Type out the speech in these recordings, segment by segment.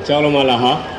Chào mà là hả?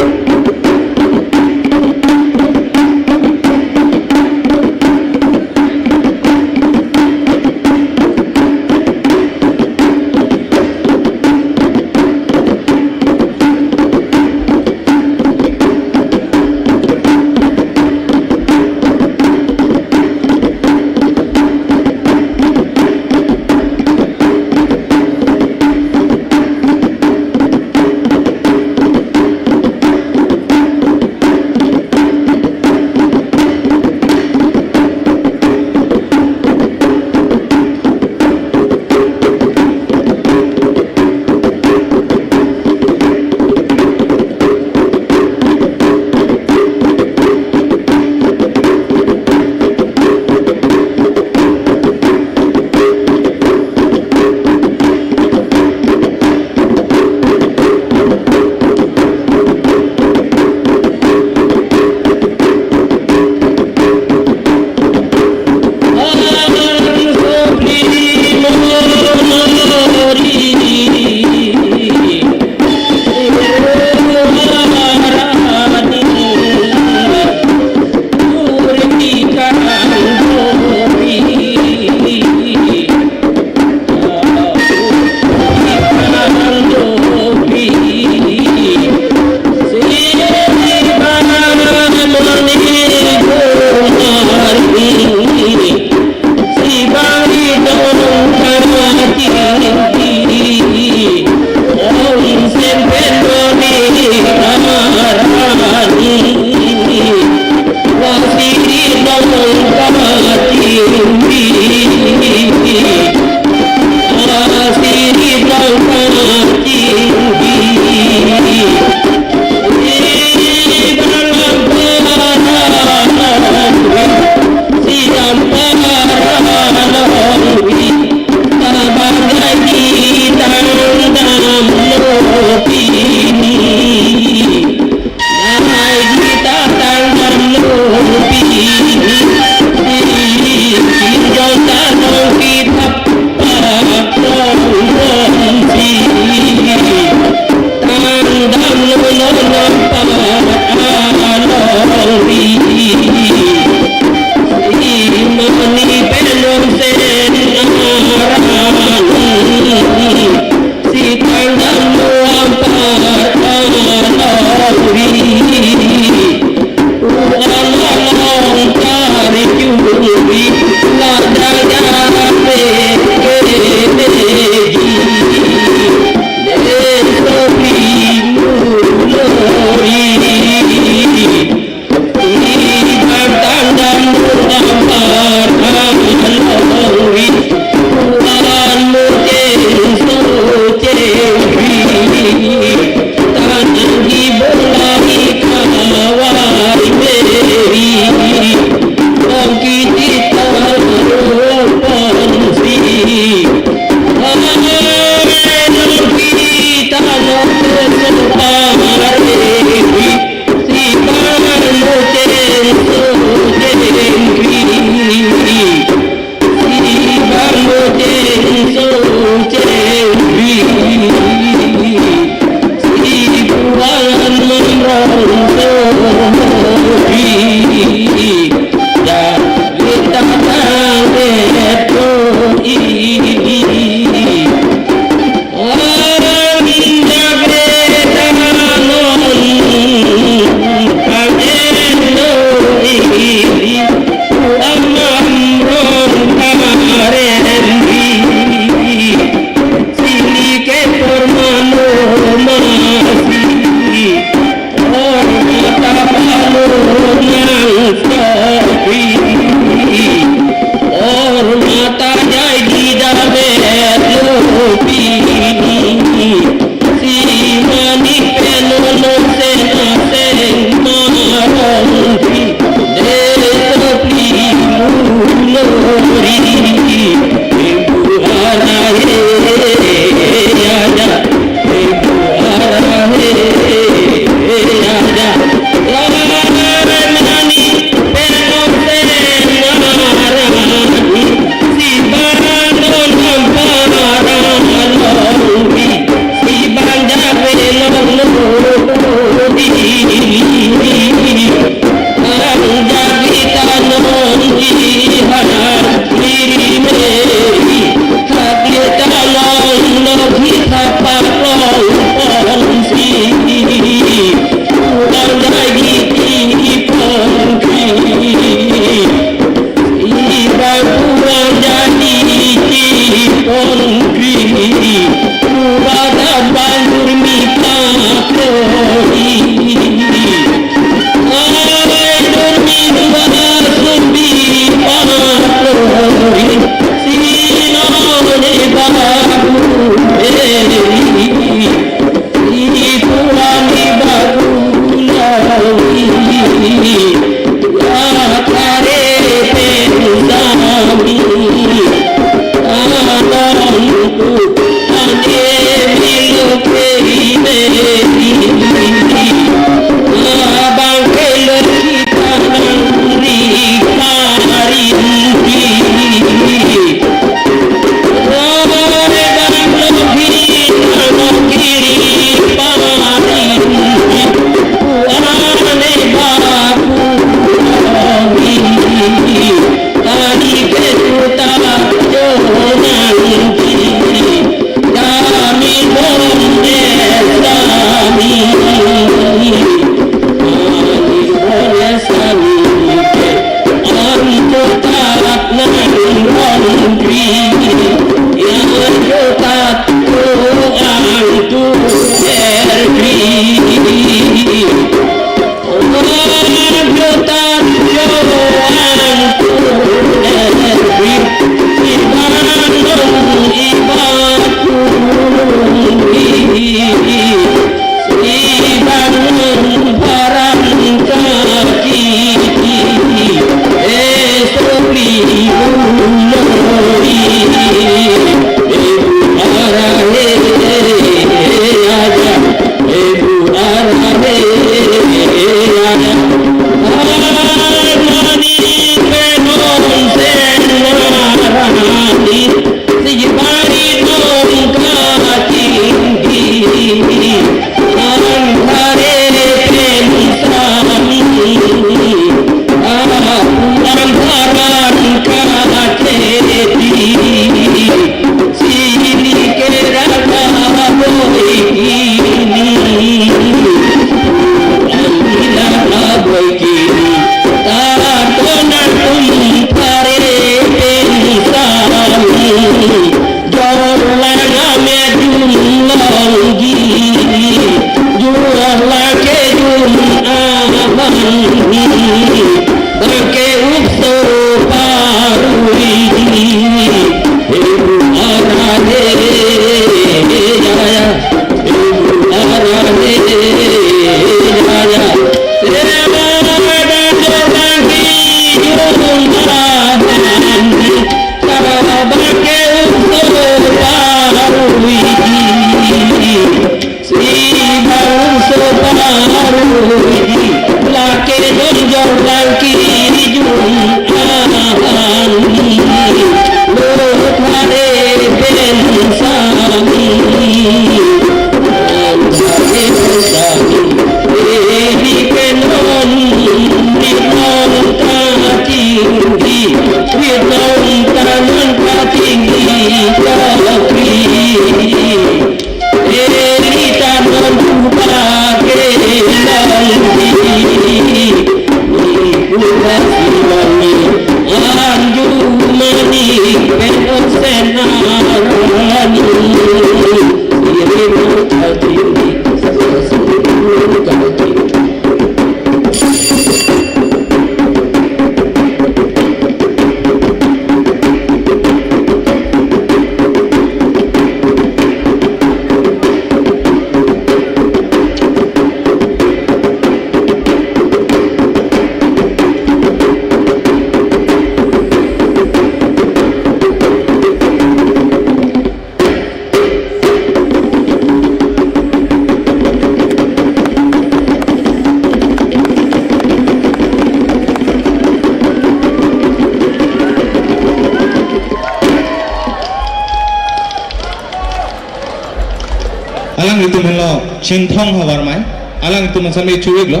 alang itu menlo cintong hawar mai alang itu mensamai cuig lo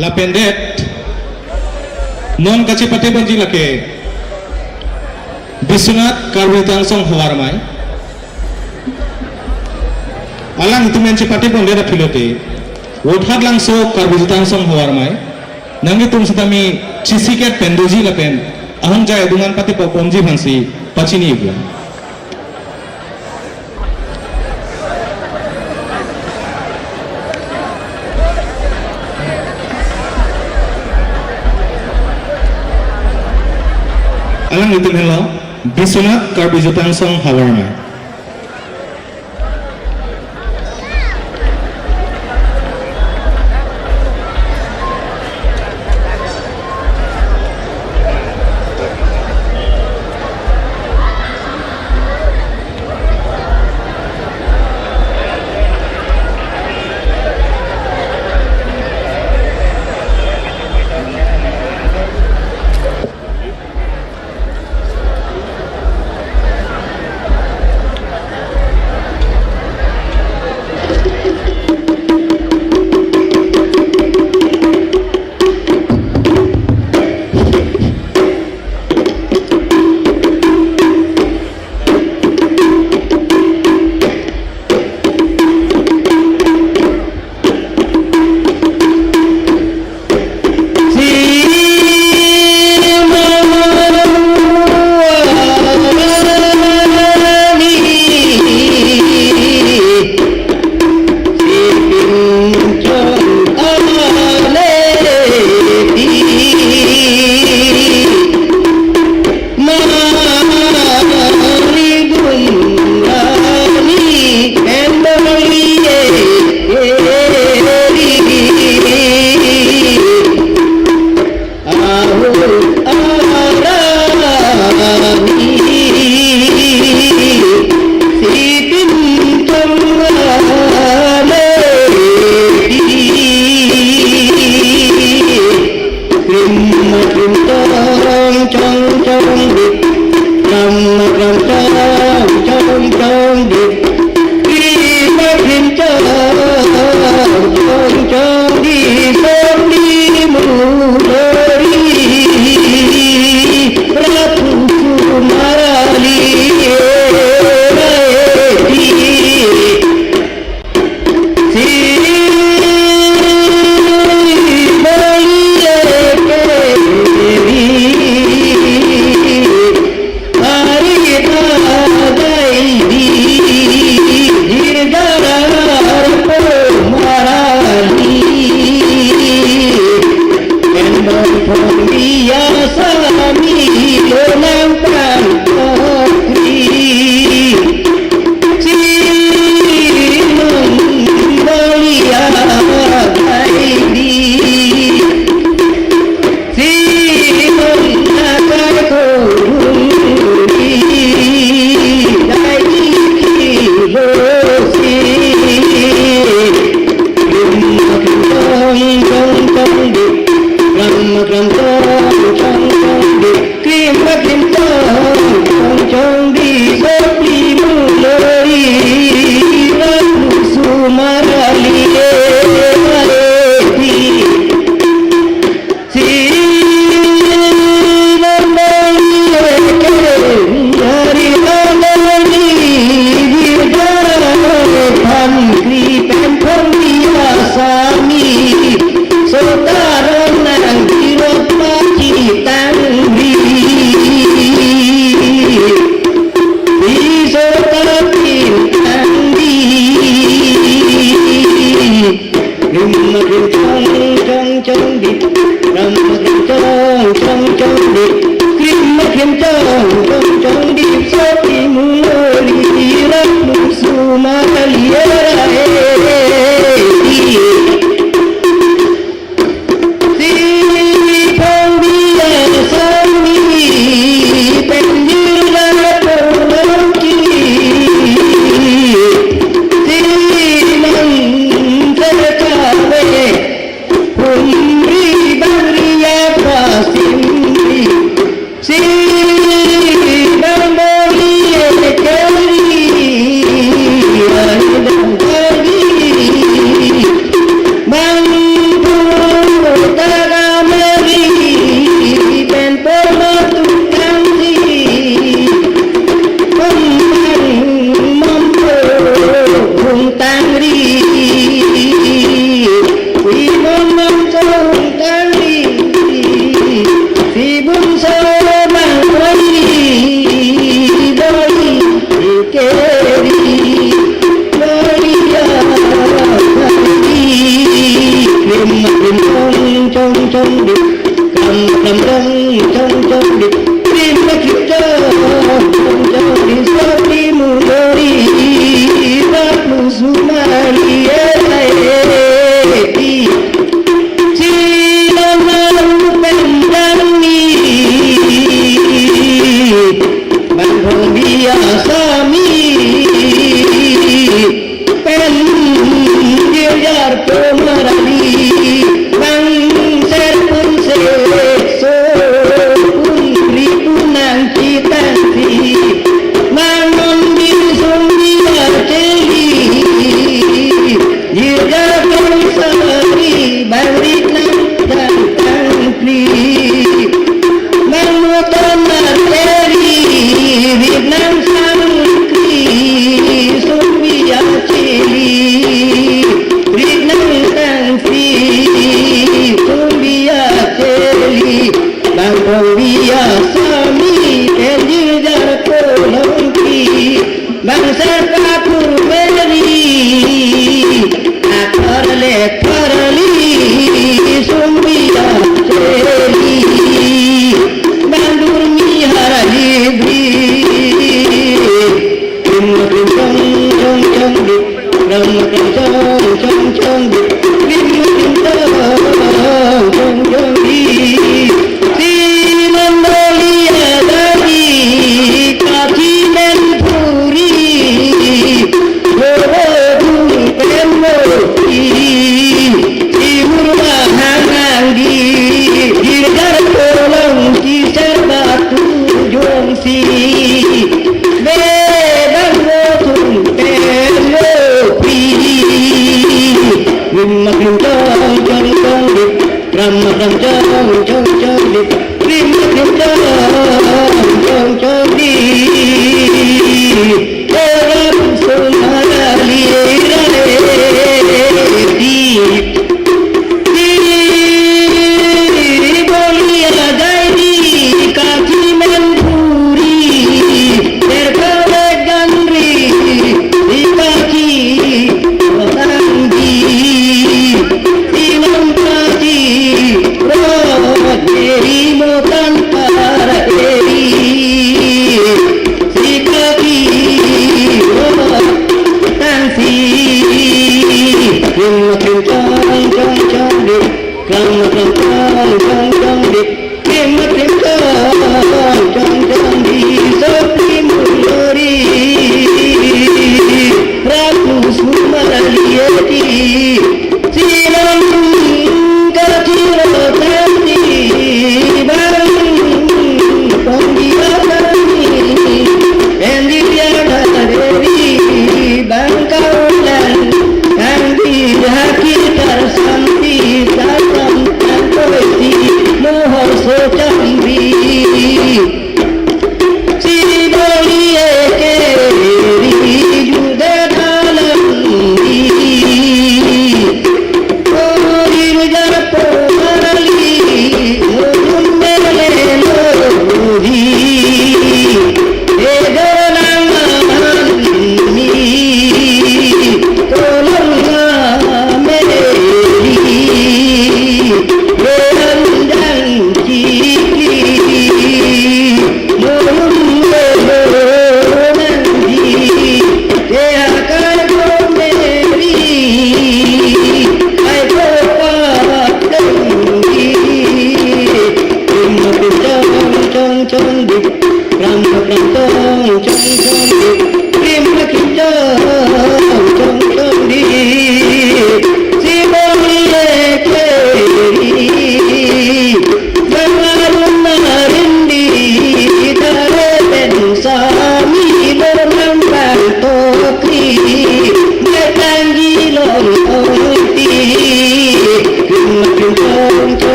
la pendet non kaci pate banji lake Biswanath karbitang song hawar mai alang itu menci pate bonde da filote wothat langso karbitang song hawar mai nangi tum setami cisiket pendoji la pen aham jaya dungan pati pomji bhansi pachini igla alang itu menlo Biswanath karbitang song hawar mai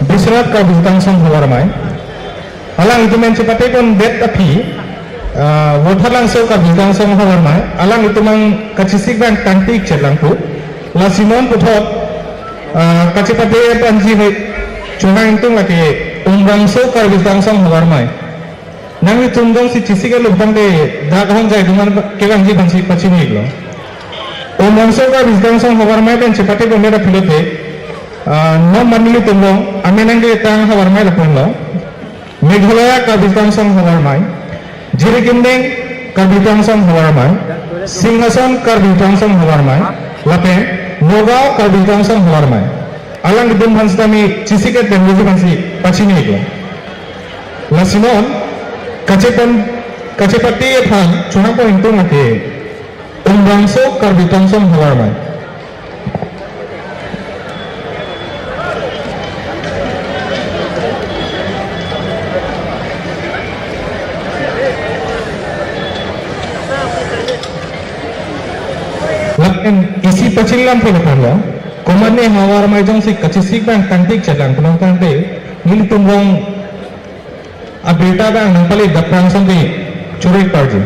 Bisrat ka bintang song hawarmai alang itu men cepate pun bet tapi wothalang so ka bintang song hawarmai alang itu mang kachisik bang kantik celang pu la simon puthot kacipate panji chunang intung lagi umrang so ka bintang song hawarmai nang itu undong si cisik lubang de daghang jai dengan kebang ji bansi pachini glo umrang so ka bintang song hawarmai ben cepate pun mera pilote no manili tumbo amenange tang hawarmai lapunlo Meghalaya ka bintang song hawarmai Jirikindeng ka bintang song hawarmai Singhason ka bintang song hawarmai lape Nogao ka bintang song hawarmai alang gidum hansdami cisiket dan luju hansi pachini ego lasinon kacepati phang chunang po intung ake umbangso ka bintang song hawarmai isi pachilam pun perlu. Komanne hawar majong si kachisik bang kantik celang pulang tante nil tumbong abita bang nampali daprang sampai curik parji.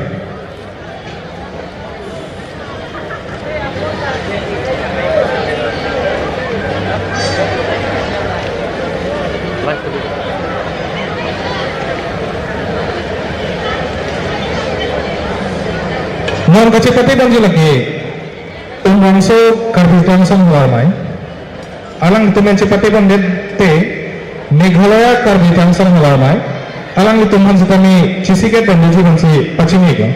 Non kacipati bang lagi. Umangso karbitang sang hawarmai alang itu men cepate pun te Meghalaya karbi tangsang hawarmai alang itu man kami cisiket pendoji bansi pacimi ko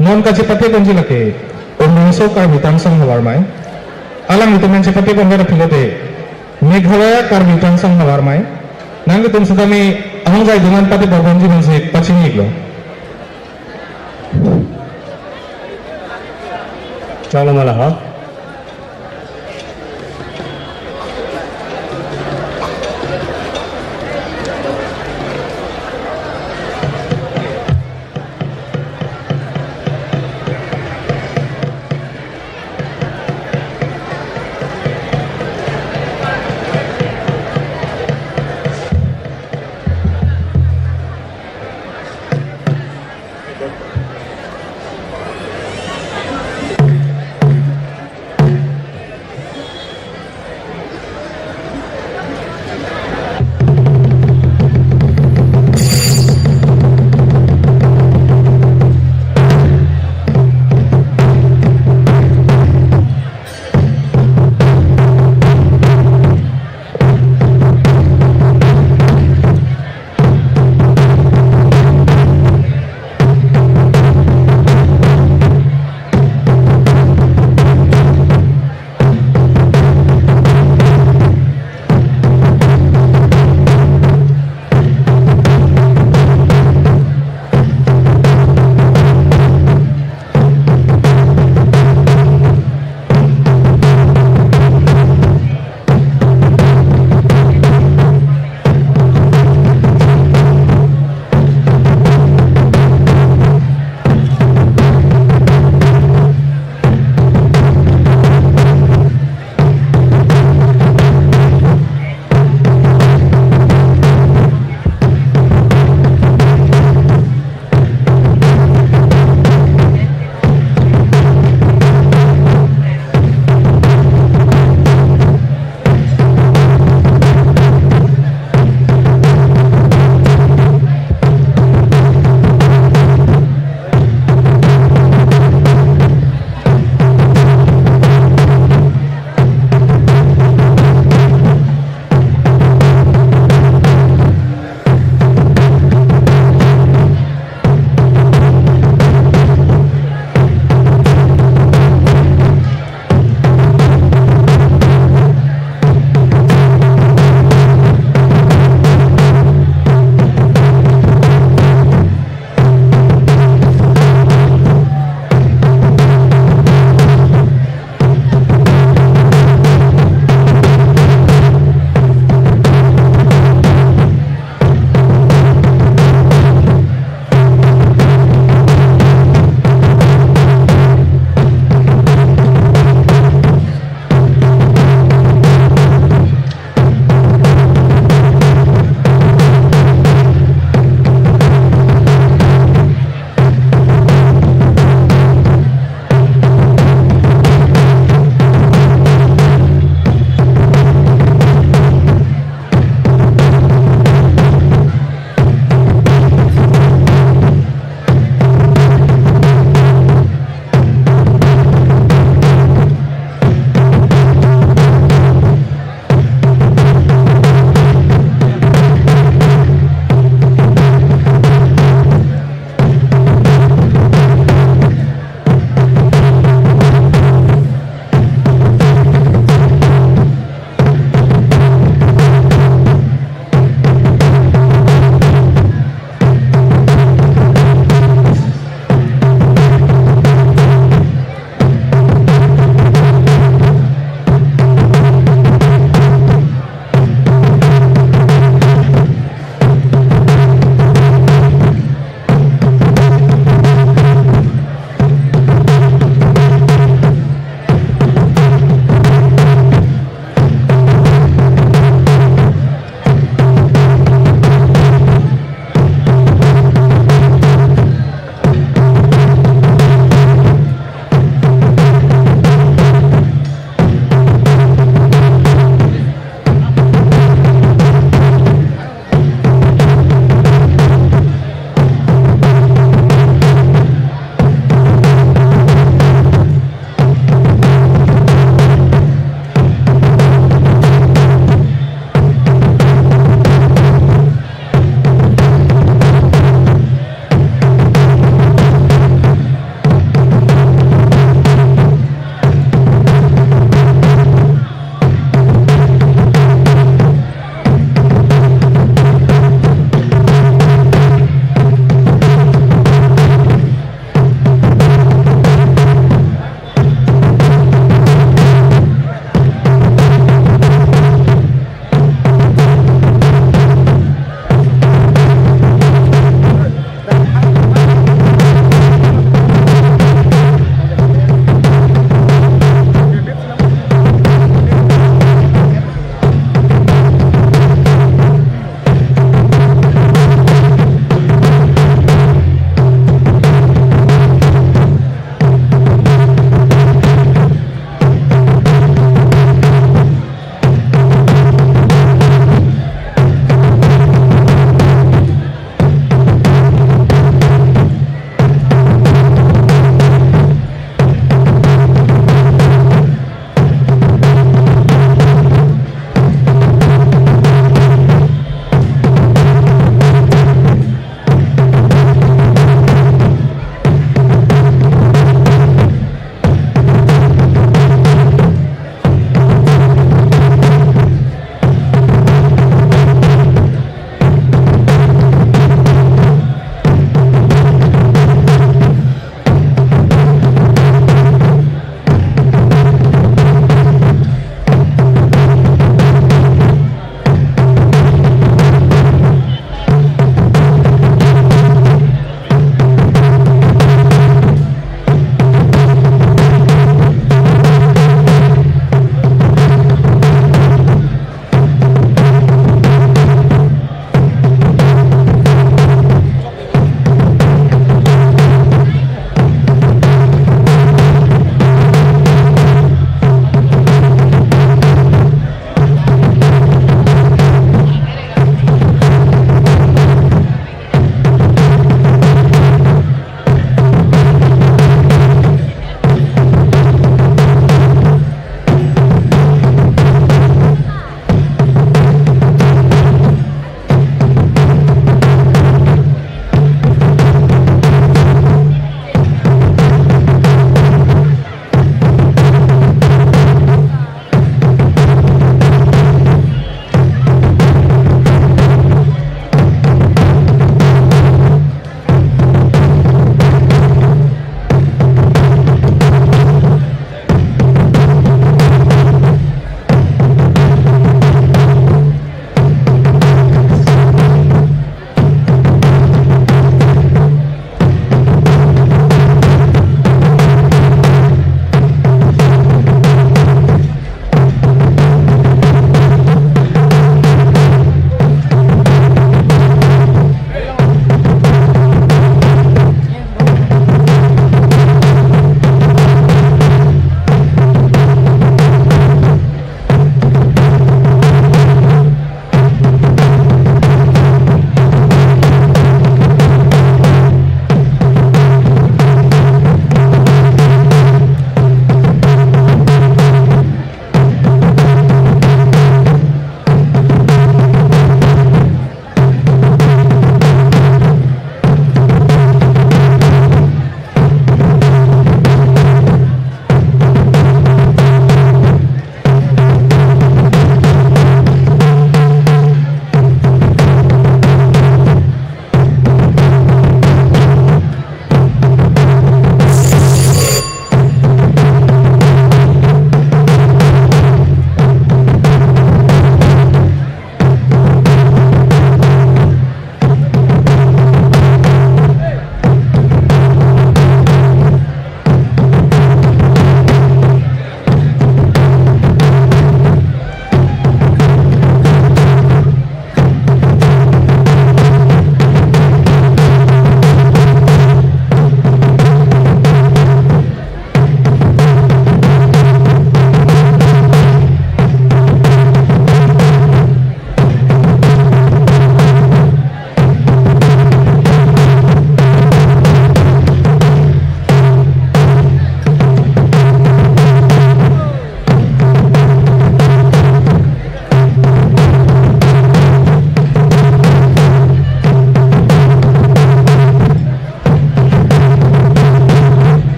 non kacipati konji lake omningso karbi tangsang hawarmai alang itu men cipati konjera philote Meghalaya karbi tangsang hawarmai nang itu sedami ahong jai dengan pati borgonji bansi pacimi ko chalo mala ha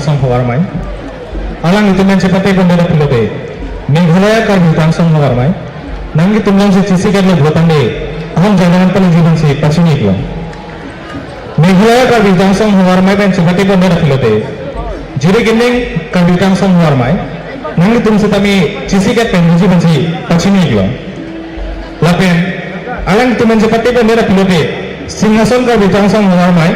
Song Hawarmai. Alang itu men seperti bendera pilote. Meghalaya Karbitang Song Hawarmai. Nangi tumlang si cisi kan le blotande. Aham jangan penjiban si pacini itu. Meghalaya Karbitang Song Hawarmai men seperti bendera pilote. Jiri gendeng Karbitang Song Hawarmai. Nangi tum setami cisi kan penjiban si pacini itu. Lapen alang itu men seperti bendera pilote. Singhason Karbitang Song Hawarmai.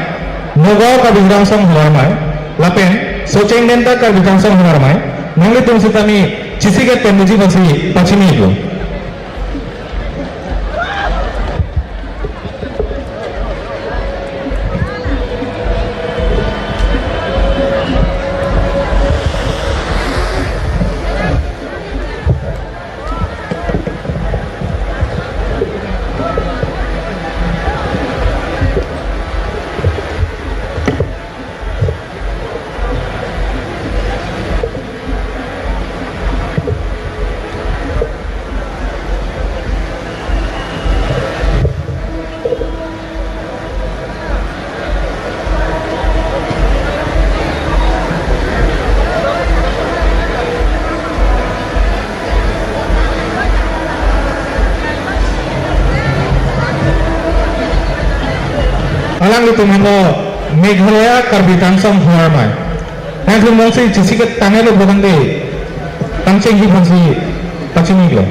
Nogao Karbitang Song Hawarmai. Lapen Soceng Denta Karbitang Song Hawarmai. Nangi tum setami cisi kan penjiban si pacini itu. Alang itu mana Meghalaya Karbitang Song Hawarmai. Yang tumlang si cisi ke tangan lo bukan deh. Tangceng hidup si pacini lo.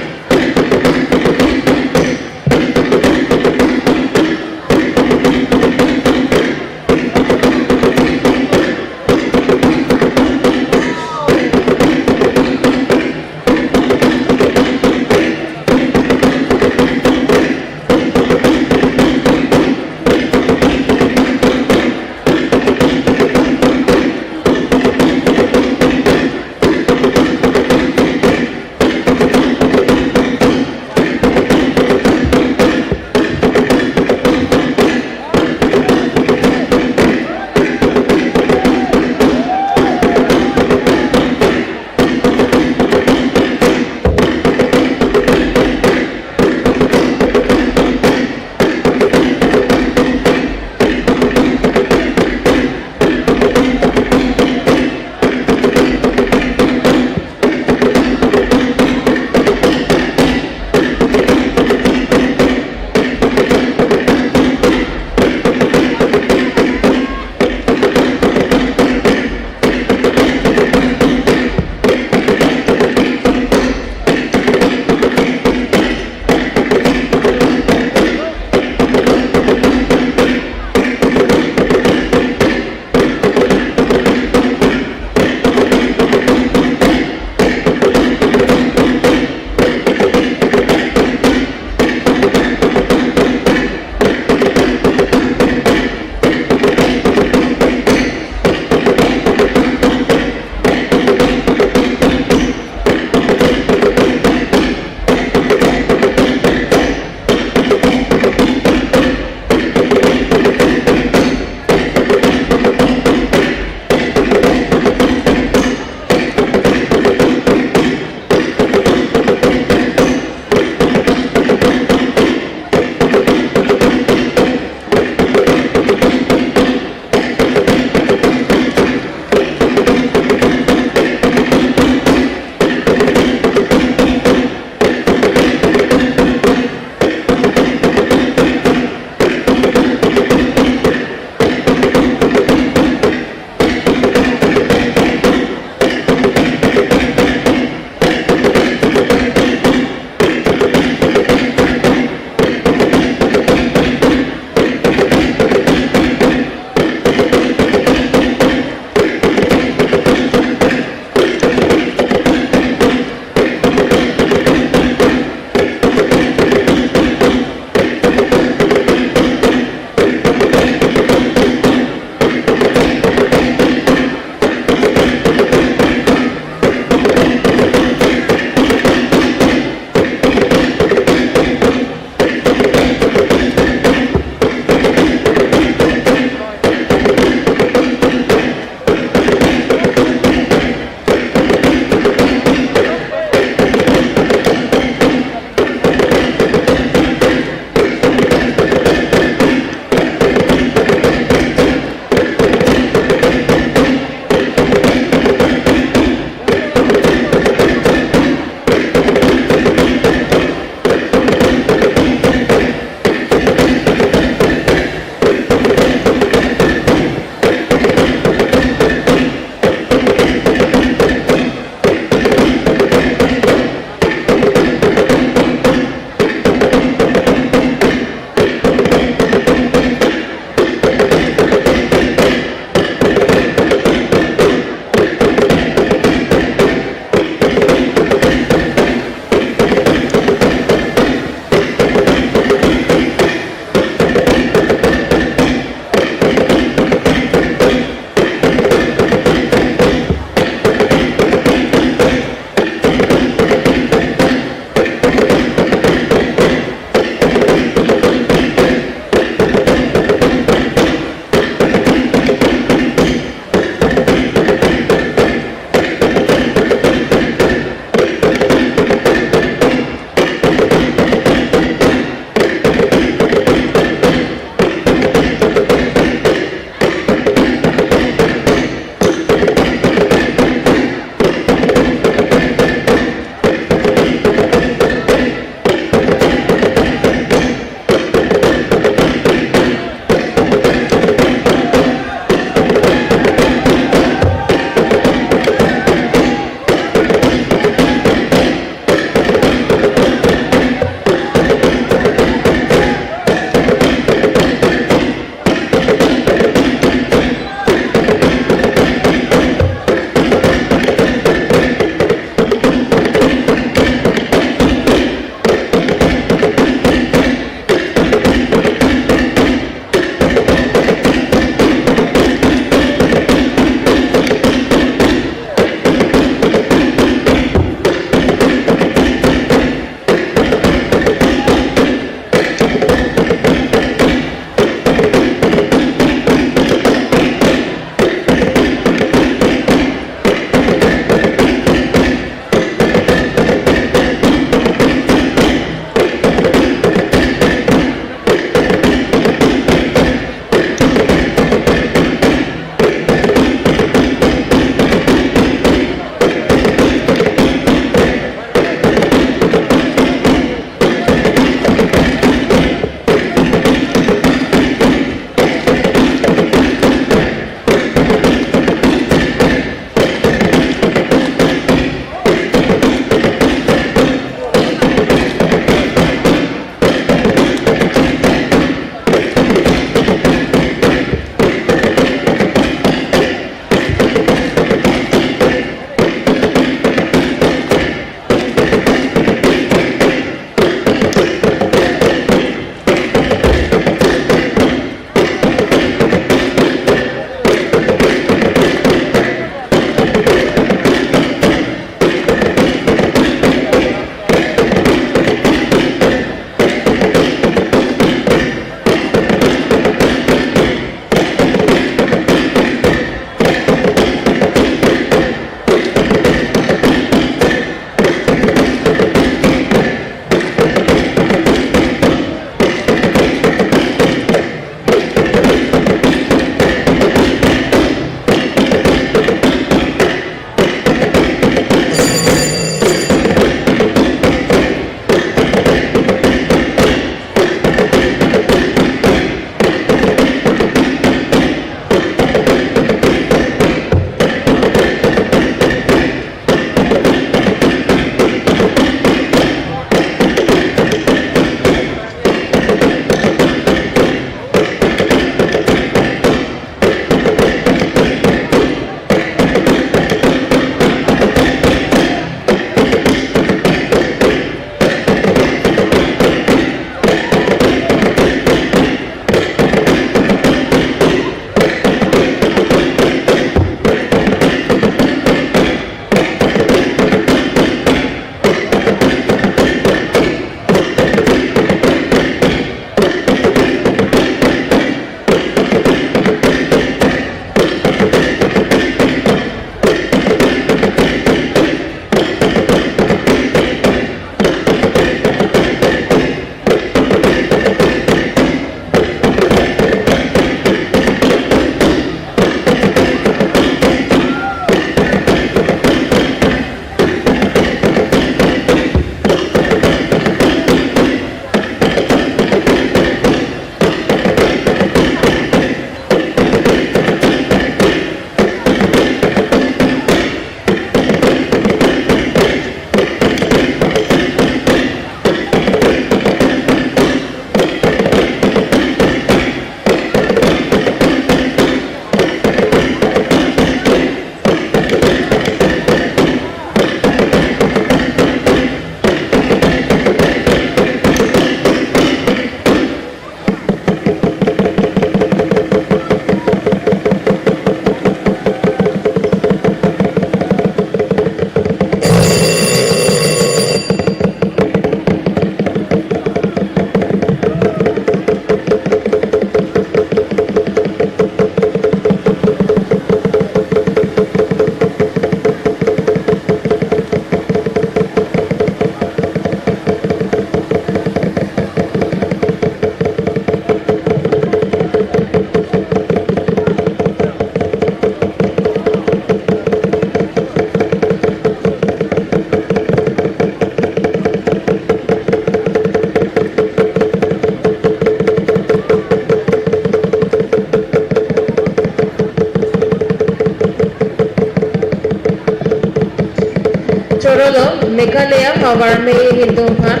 Himalaya Hawarame Hindumpan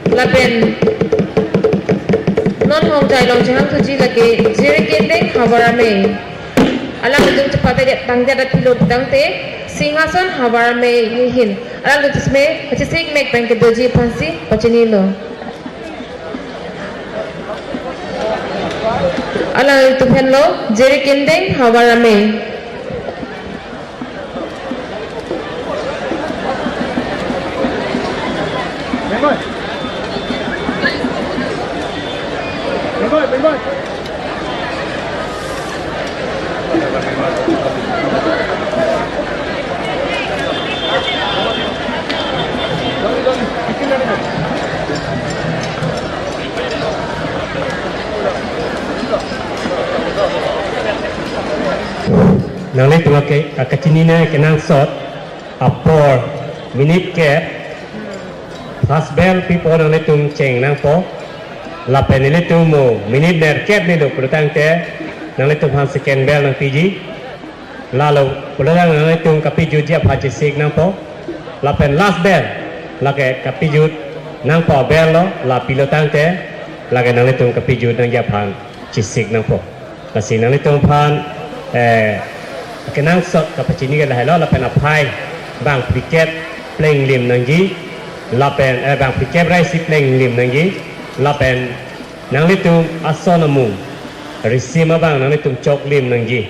Lapen Non Hong Jai Long Jahang Tuji Lagi Jirikindeng Hawarame Alam Hindum Cepate Tangga Dat Pilot Dangte Singhasan Hawarame Yihin Alam Lutusme Pachisik Mek Bangke Doji Pansi Pachinilo Alam Tupenlo Jirikindeng Hawarame Nang le tu kacini kenang sot apor minute ke fast bell people nang le tum cheng nang po la pen le tu mo minute der kep ni lo prutang te nang le tum han second bell nang piji lalu prutang nang le tum kapiju dia phaji sik nang po la pen last bell la ke kapiju nang po bell lo la pilotang te la ke nang le tum kapiju nang ya phan chisik nang po la si nang le tum phan kenang sot kapacini ke lahai lo la pen apai bang cricket playing lim nang ji la pen bang cricket rai si playing lim nang ji la pen nang litum asonamu risima bang nang litum chok lim nang ji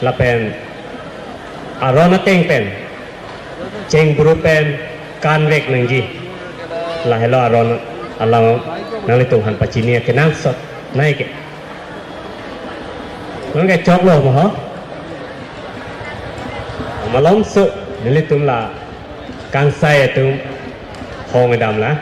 la pen arona teng pen cheng buru pen kan vek nang ji lahai lo arona alam nang litum han pacini kenang sot nai ke nang ke chok lo mo ho malong su nili tum la kang sai tum hong dam la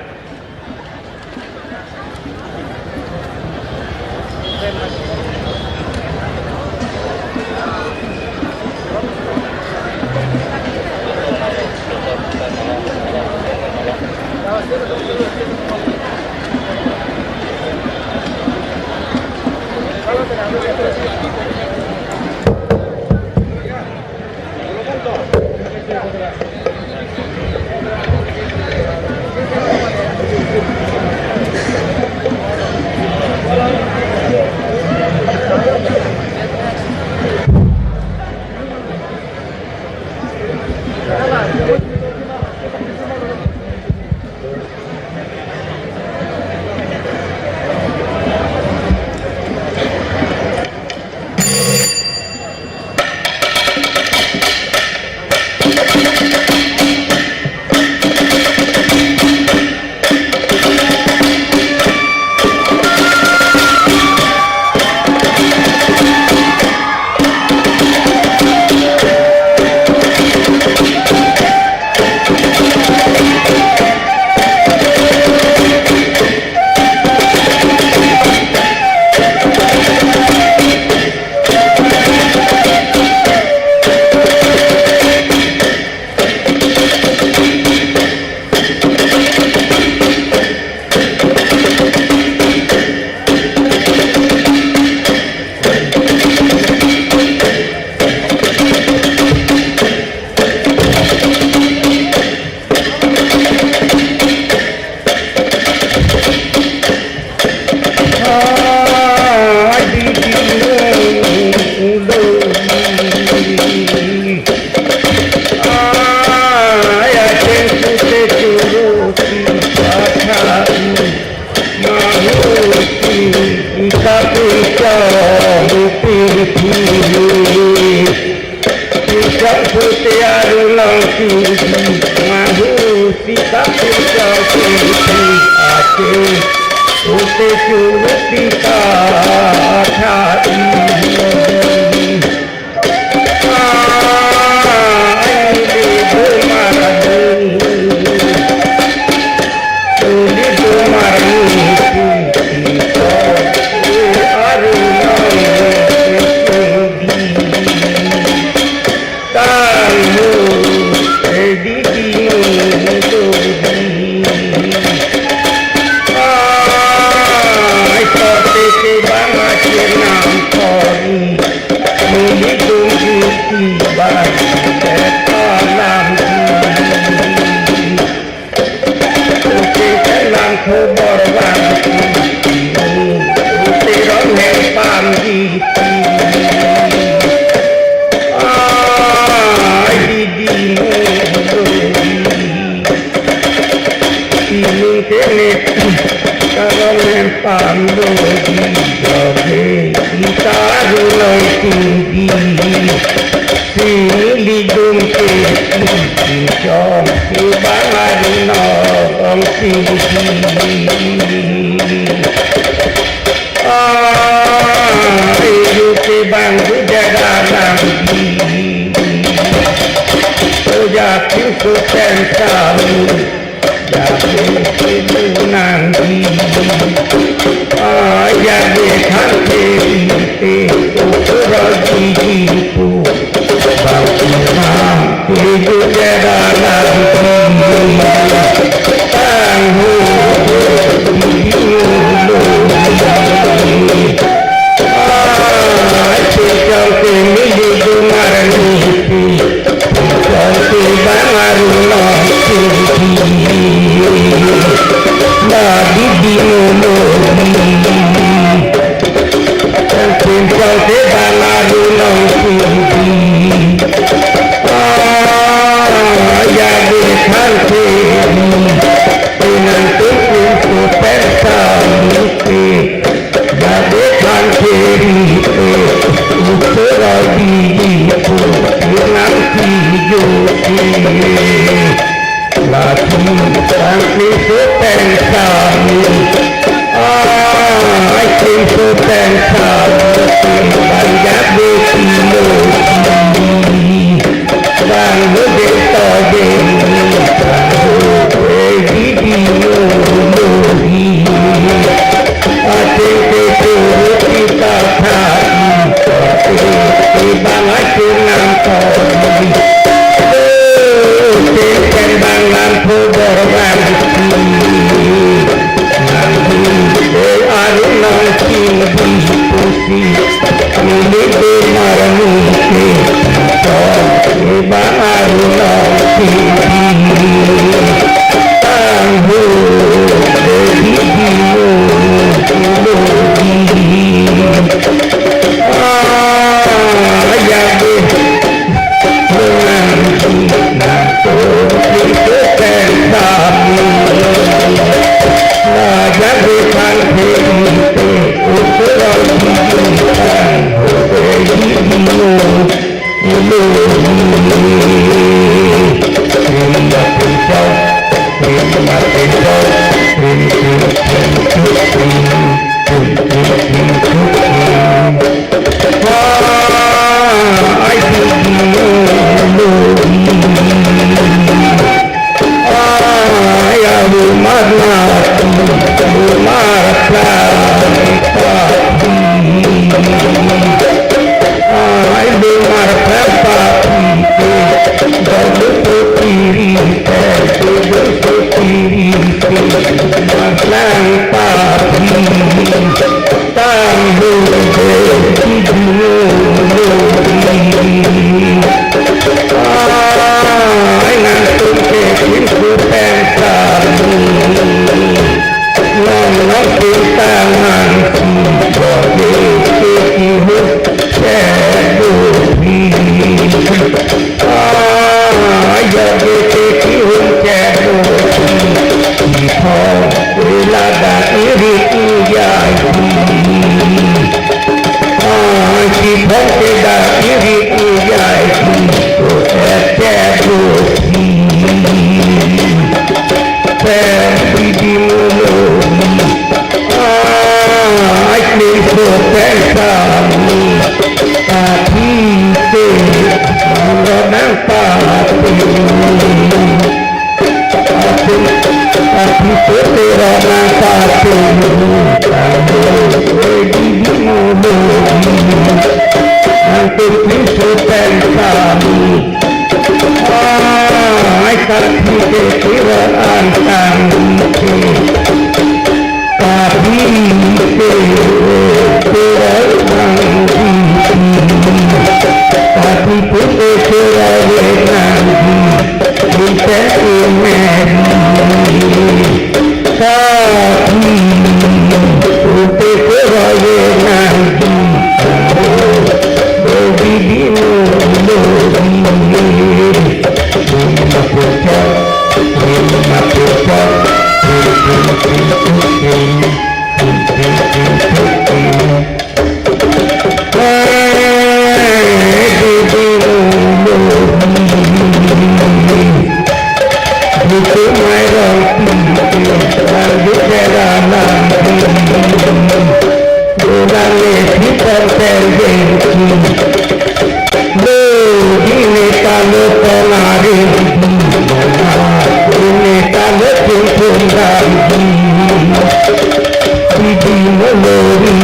melodi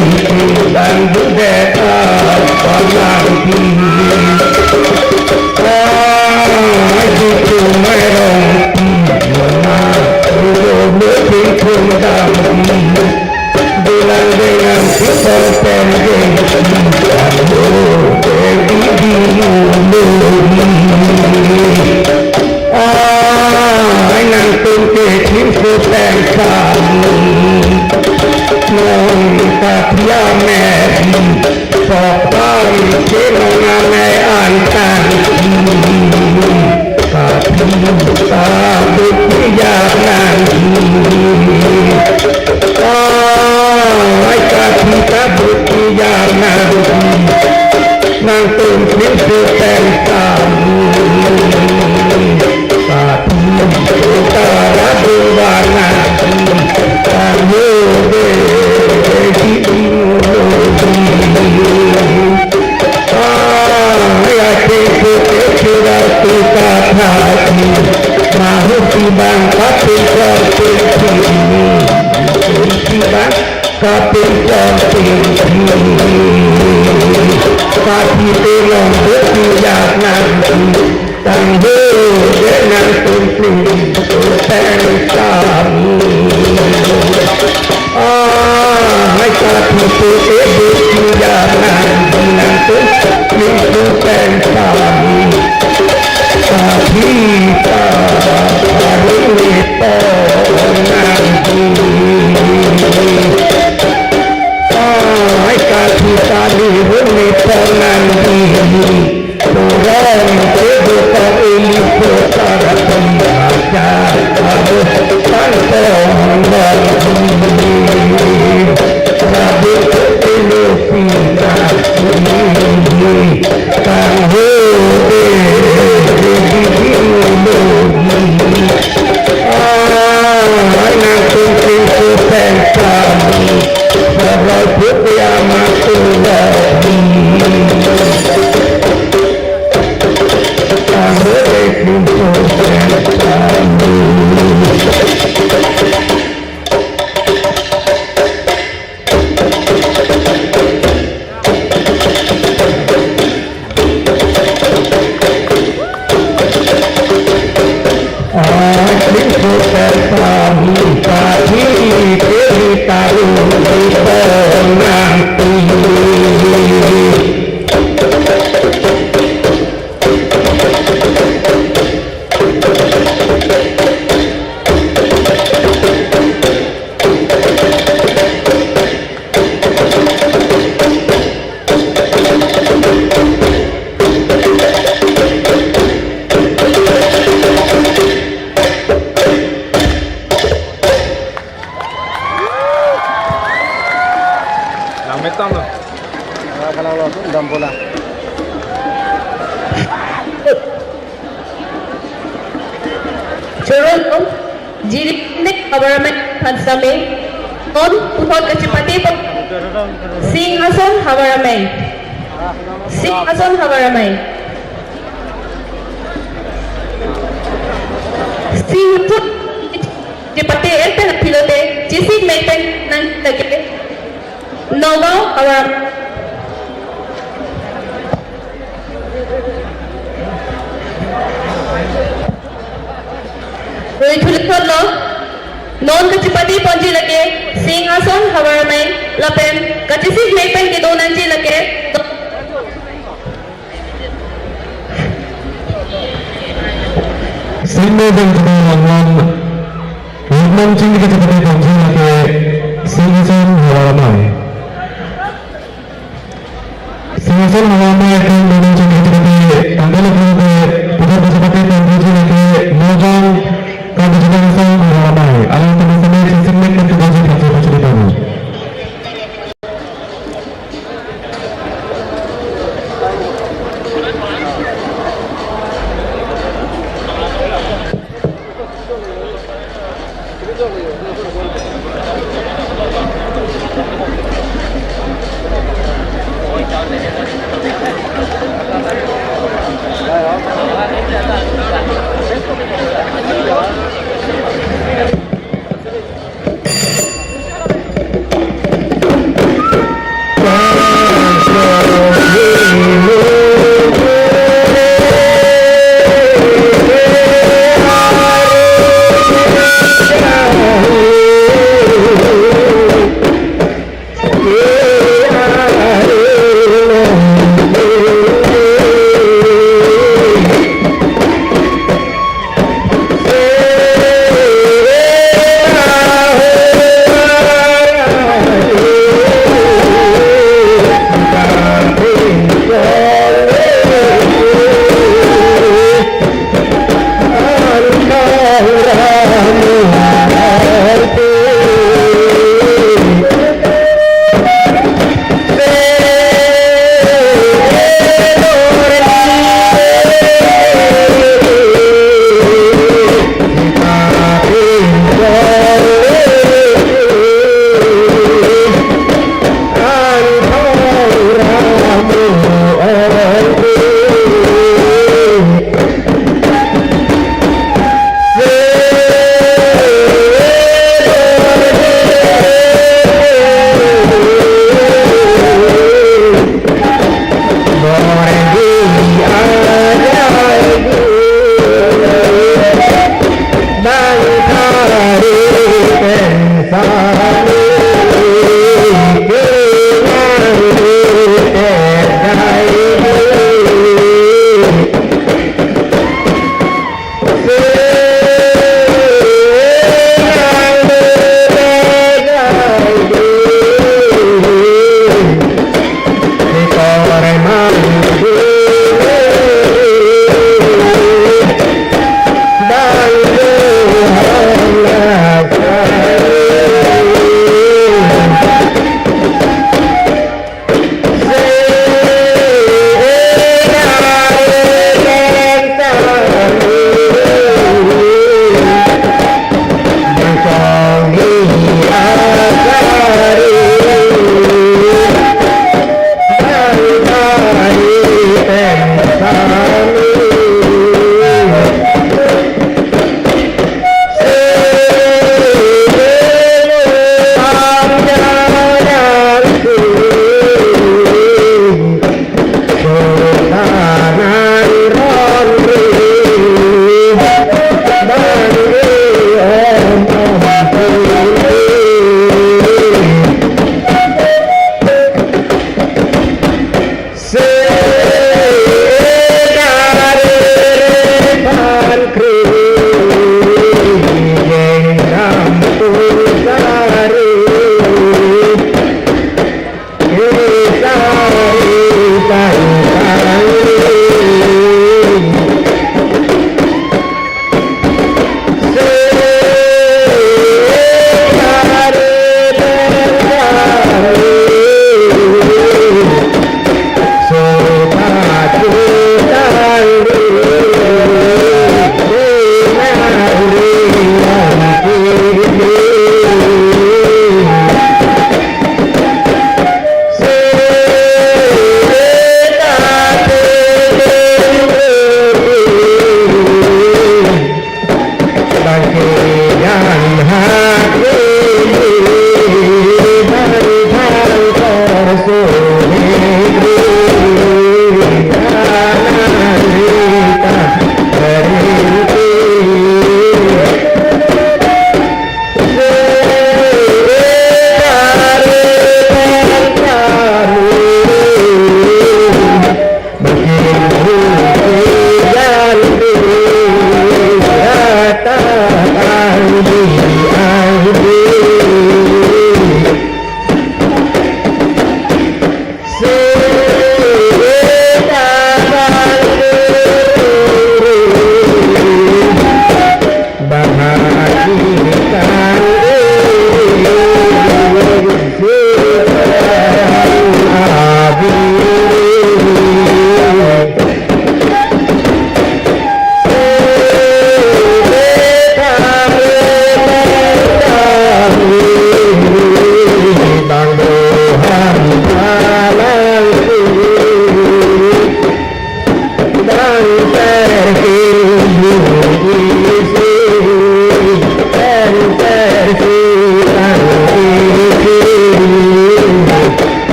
dan budaya Palangi itu merong mana lebih kundang bilang dengan kita pendek nang tunti timpu tengkang nong katia meri sopan kenonganai antang kati sabut pijakan kati sabut pijakan nang tunti tengkang kati utara buwana kamu ya tipu sudah kita hati mahu timbang kapil kapil timbang kapil kapil kaki telong berpijak nanti tangguh dengan tumping tengkang kaki berpijak nanti tumping tengkang kaki baru itu nanti kaki tadi itu nanti orang kebuka ini bersara pembaca harus tanpa Rabu Indonesia ini tahu Curun jirik government pansame on putol kacipati Singhason Hawaramay Singhason Hawaramay Singhason kacipati elpen pilote jisik mepen nang lagi Nogao Hawaram Rohitulitolo non kacipati ponji lage Singhason Hawaramay lapen kachisik mepen ke donanji lage Sino dan kebenaran Ritnong Chingdi kacipati ponji lage Singhason Hawaramay Singhason Hawaramay akan Ritnong Chingdi kacipati tanggal lagi putar kacipati ponji lage Mojang Kabupaten Hawaramay alam teman-teman sistemnya kan juga sudah cerita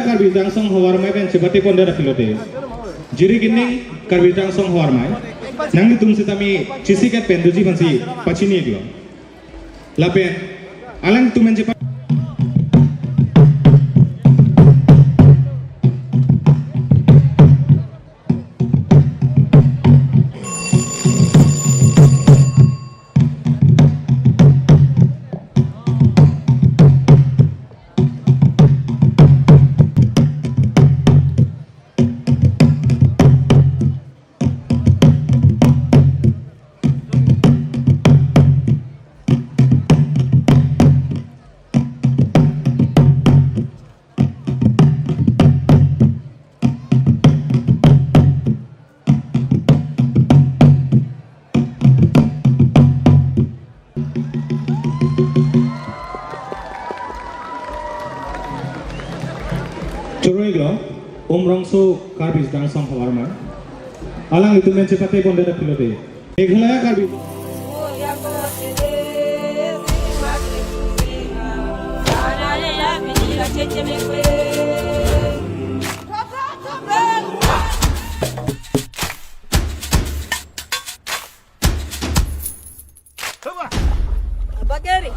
Karbitang song hawarmai ben cebati ponda rafilote. Jiri gini karbitang song hawarmai. Nang tum sitami cisi ket penduji bansi pachini iglo. Lapen alang tumen cepat. Choroiglo, Omrongso Karbis Dangsong Hawarma. Alang itu men cepate ponda rafilote. Meghalaya Karbis. Bagari.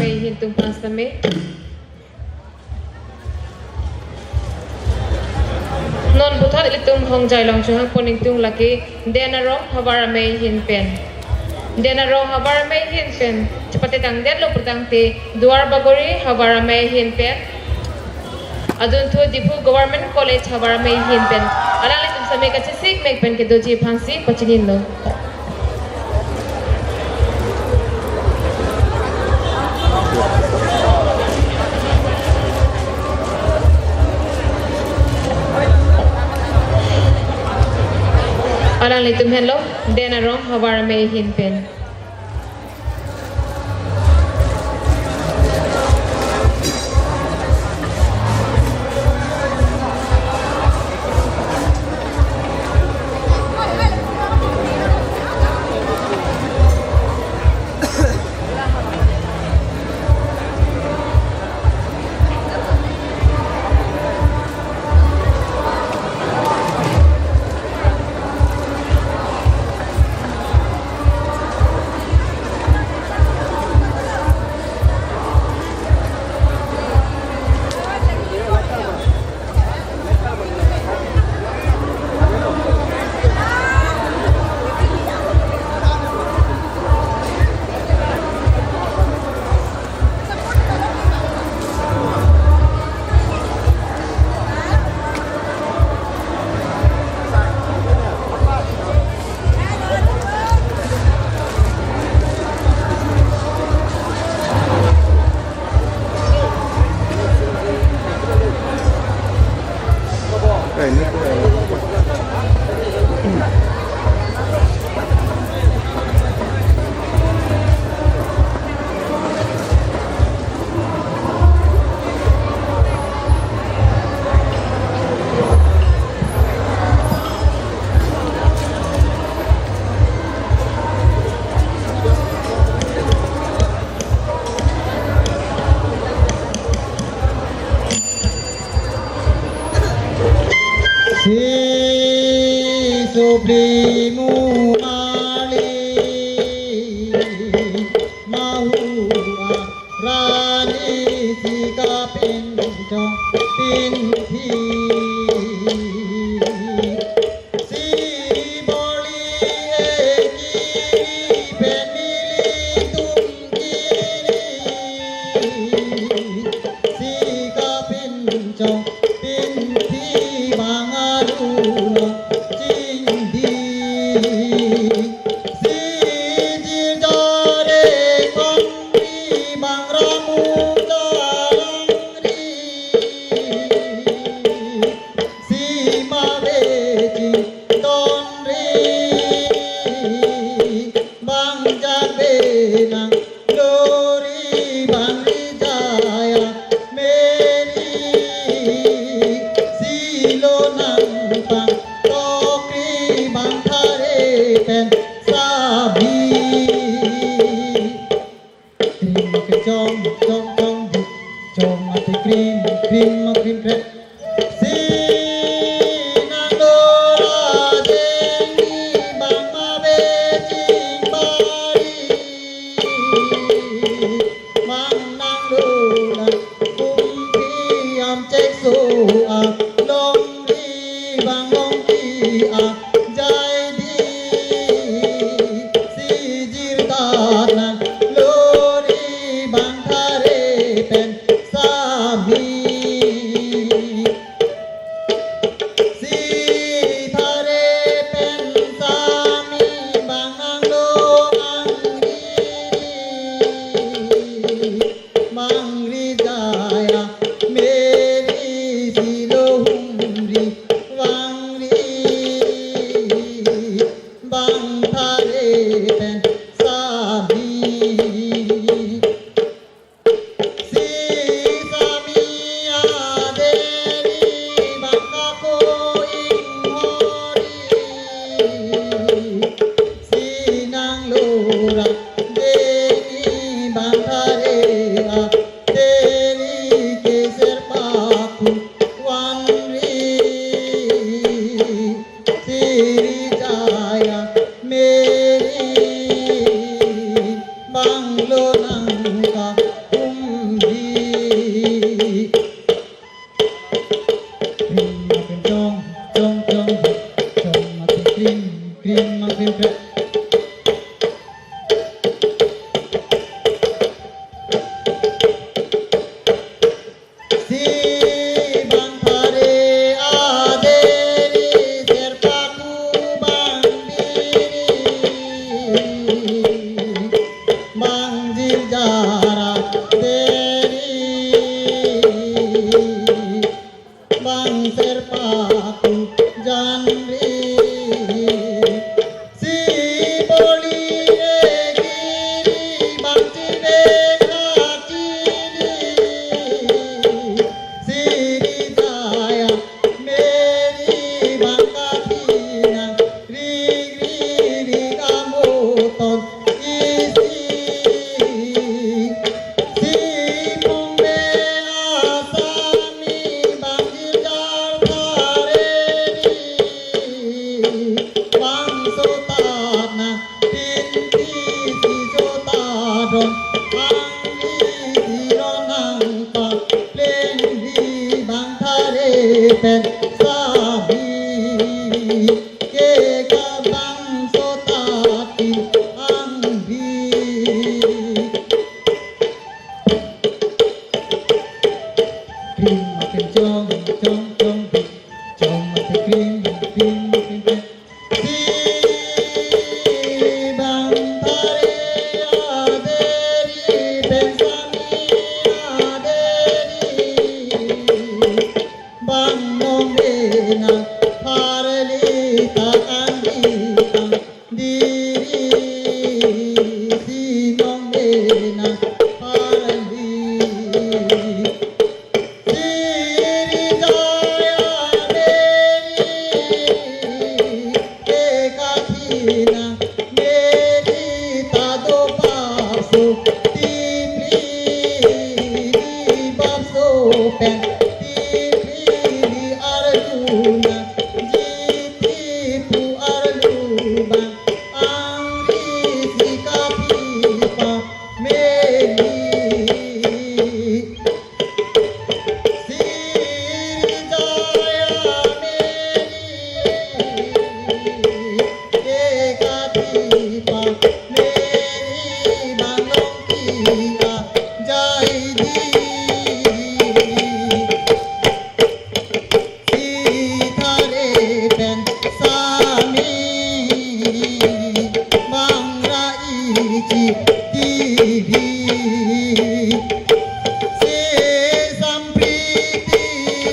me hin tung pasta me non buthot ilitung hong jai long chu hang poning tung laki denarong hawara me hin pen denarong hawara me hin pen chapate dang den lo putang te duar bagori hawara me hin pen adun thu dipu government college hawara me hin pen alale tum same ka sik mek pen ke doji phangsi pachinin lo Alang litum hello, denarong hawara me hin pen. Sublimu Ali Mahua Rani Sika Pinjong Pinti Si Boli Ekiri Penili Tungkiri Sika Pinjong Pinti Bangaduna Sabi เป็นสามีเกกะบังโซตาติอังบีครีมมาเป็นจองจองจองจองมาเป็นครีมครีมมาเป็นเป็นสีบังทาเรอาเดรีเป็นสามีอาเดรีบังนงเบนาพารลีตาอังดีตังดีรีสีนงเบนาพารลี Siri Jaya Meri Ekathina Meri Tado Bapso Tipli Bapso Pen Tipli Arjuna Jiti Pu Arjuna Angri Sikapipa Meri Siri Jaya Meri Ekatipa Meri Banong Kia Jai Di Sithare Ben Sami Bang Rai Chi Tivi Se sampriti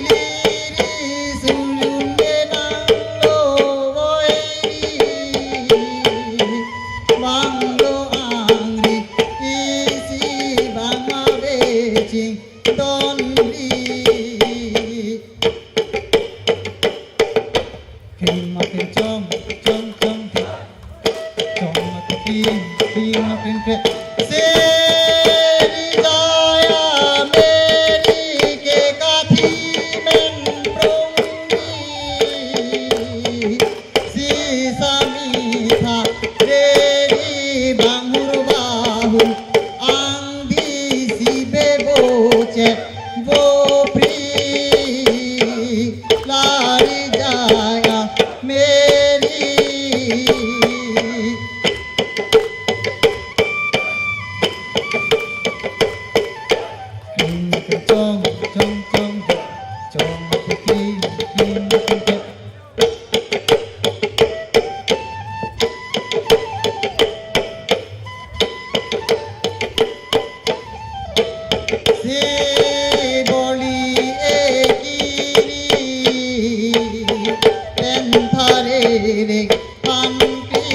liri sulunde nanglo voiri Wanglo angri isi banga becing donri Krim makin chom chom chom chom makin krim makin kre Seri Jaya Meri ke kathi men prungi Si sami tha reri bangur bahu angdi si bebo che wo pri lari jaya Meri Chong chong chong chong krim krim krim Si boli ekiri tenthare re panti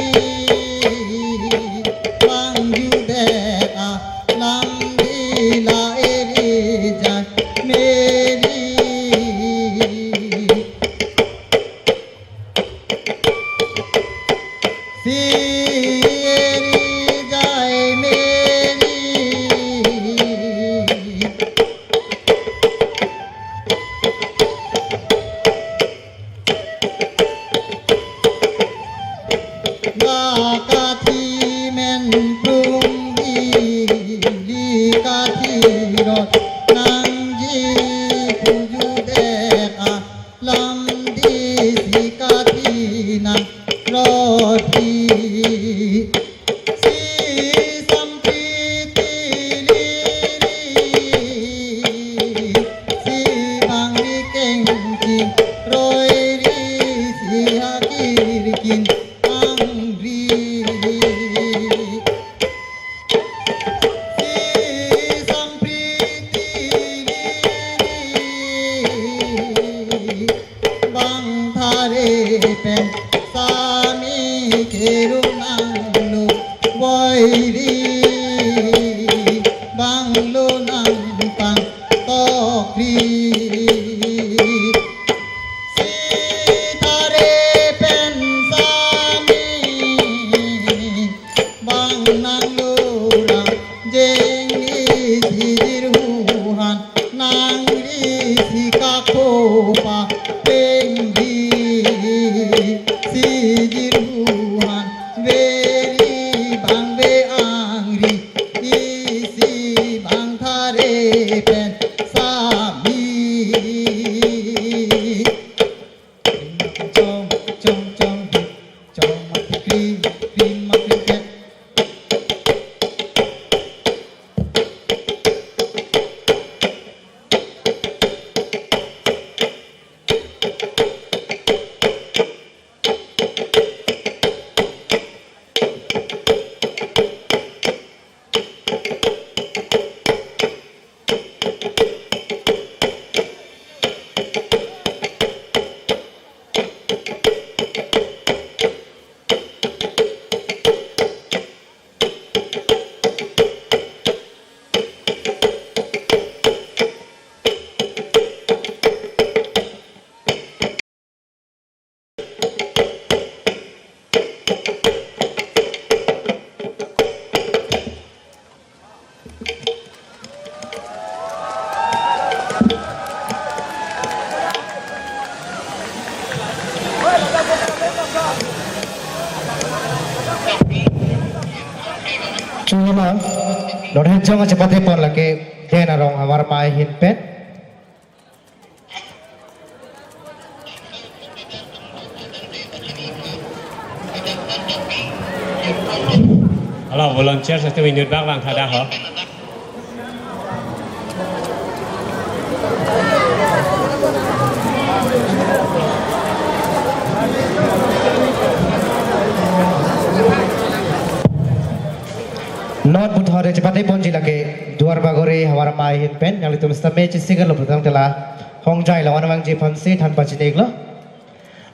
panju deka lambi la eri jai meri Siri Jai Meri Gakathi men prungi Likathi rot nangji puju deka lamdi sikathi nang roti Si sampriti liri Si bangri kengki roiri si hakirkin angri Si sampriti liri bang thare pen sami kerunanglu voiri banglo nang pang tokri Sithare pen sami bang nanglo rang jengi sijiruhan nangri sikakopa pengdi sijiruhan veri bangve angri isi bang thare pen sami Nangima, Longmirjeng Achetai pon lagi dia narong hawar mai hin pen. Halo, volunteer satu minit bang bang ada ho. Not buthore Achetai pon lagi duar bagore hawar mai hin pen yang itu mesti match single lo pertama telah Hong Jai lawan wang je fansi tanpa cinik lo.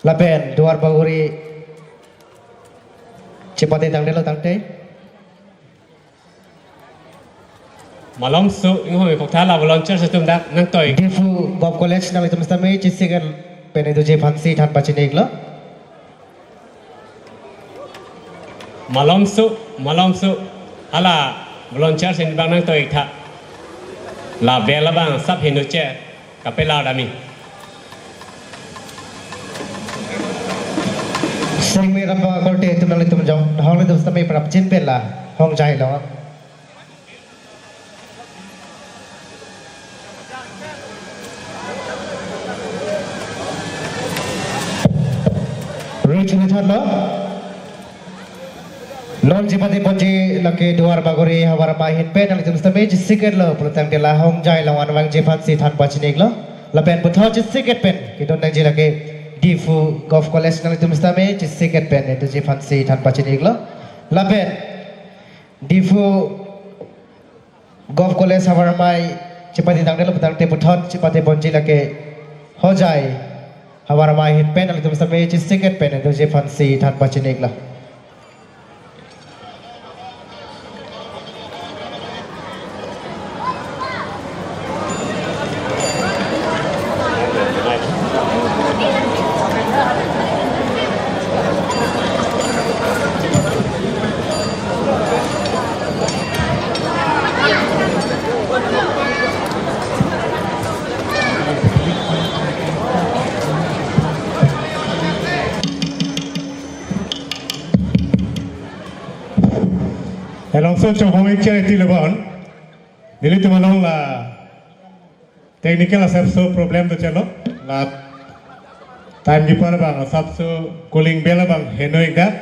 Lapen duar bagore Achetai tang delo tang te. Malam su ingin kok thala volunteer satu dak nang toy. Difu Golf College yang itu mesti match single pen itu je fansi tanpa cinik lo. Malam su ala volunteer sen bang nang toy tha. La bela bang sab hinu che kapela dami. Sering mereka korte itu nang itu menjauh. Hong itu mesti perap cin bela Hong Jai lo. Reach ini thar lo. Lon Achetai ponji laki duar bagori hawar mahin pen yang itu mesti match siket lo pertama telah Hong Jai lawan wang je fansi tanpa cinik lo. Lapen buthor je siket pen kita nang je laki Difu Golf College yang itu mesti match siket pen itu je fansi tanpa cinik lo. Lapen Difu Golf College hawar mai Achetai tang delo pertama buthor Achetai ponji laki Hong Jai hawar mahin pen yang itu mesti match siket pen itu je fansi tanpa cinik lo. Langsung coba mikir itu lebaran. Jadi tu malang lah technical asap so problem tu calo lah time di mana bang asap so cooling bela bang henoi dah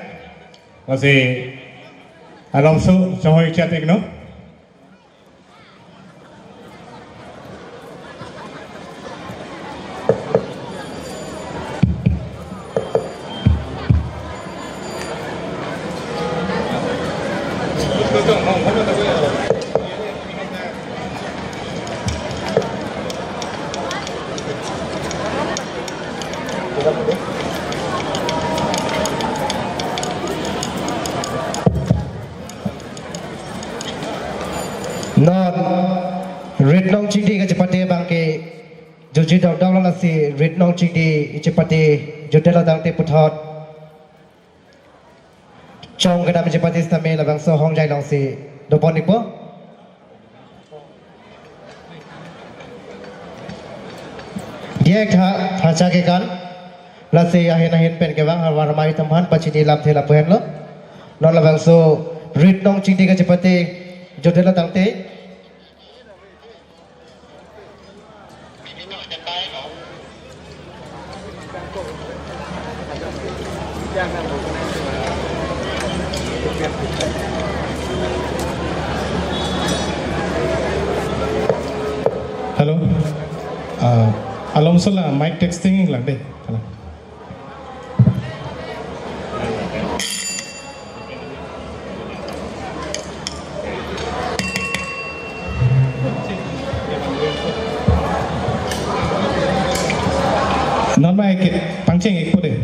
masih langsung coba mikir itu no. Non Ritnong Chingdi Achetai bang ke Joji dog dog la si Ritnong Chingdi Achetai jodela dang te puthot Chong kadam Achetai stame la bang so Hong Jai long si doponi po dia tha thacha ke kan la si ahen ahen pen ke bang hawar mai tamhan pachini lap thela pen lo non la bang so Ritnong Chingdi Achetai jodela dang te Hello, Alonso lah mic texting lang deh. Non mai ke pangceng ikut deh.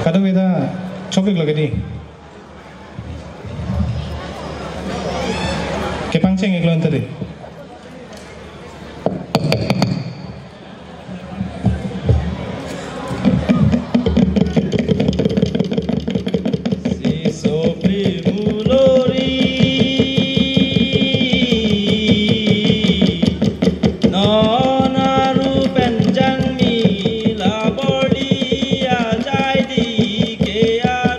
Kadang kita cokik lagi ni. Ke pangceng ikut tadi. Penjang mi la bodi a jai di ke a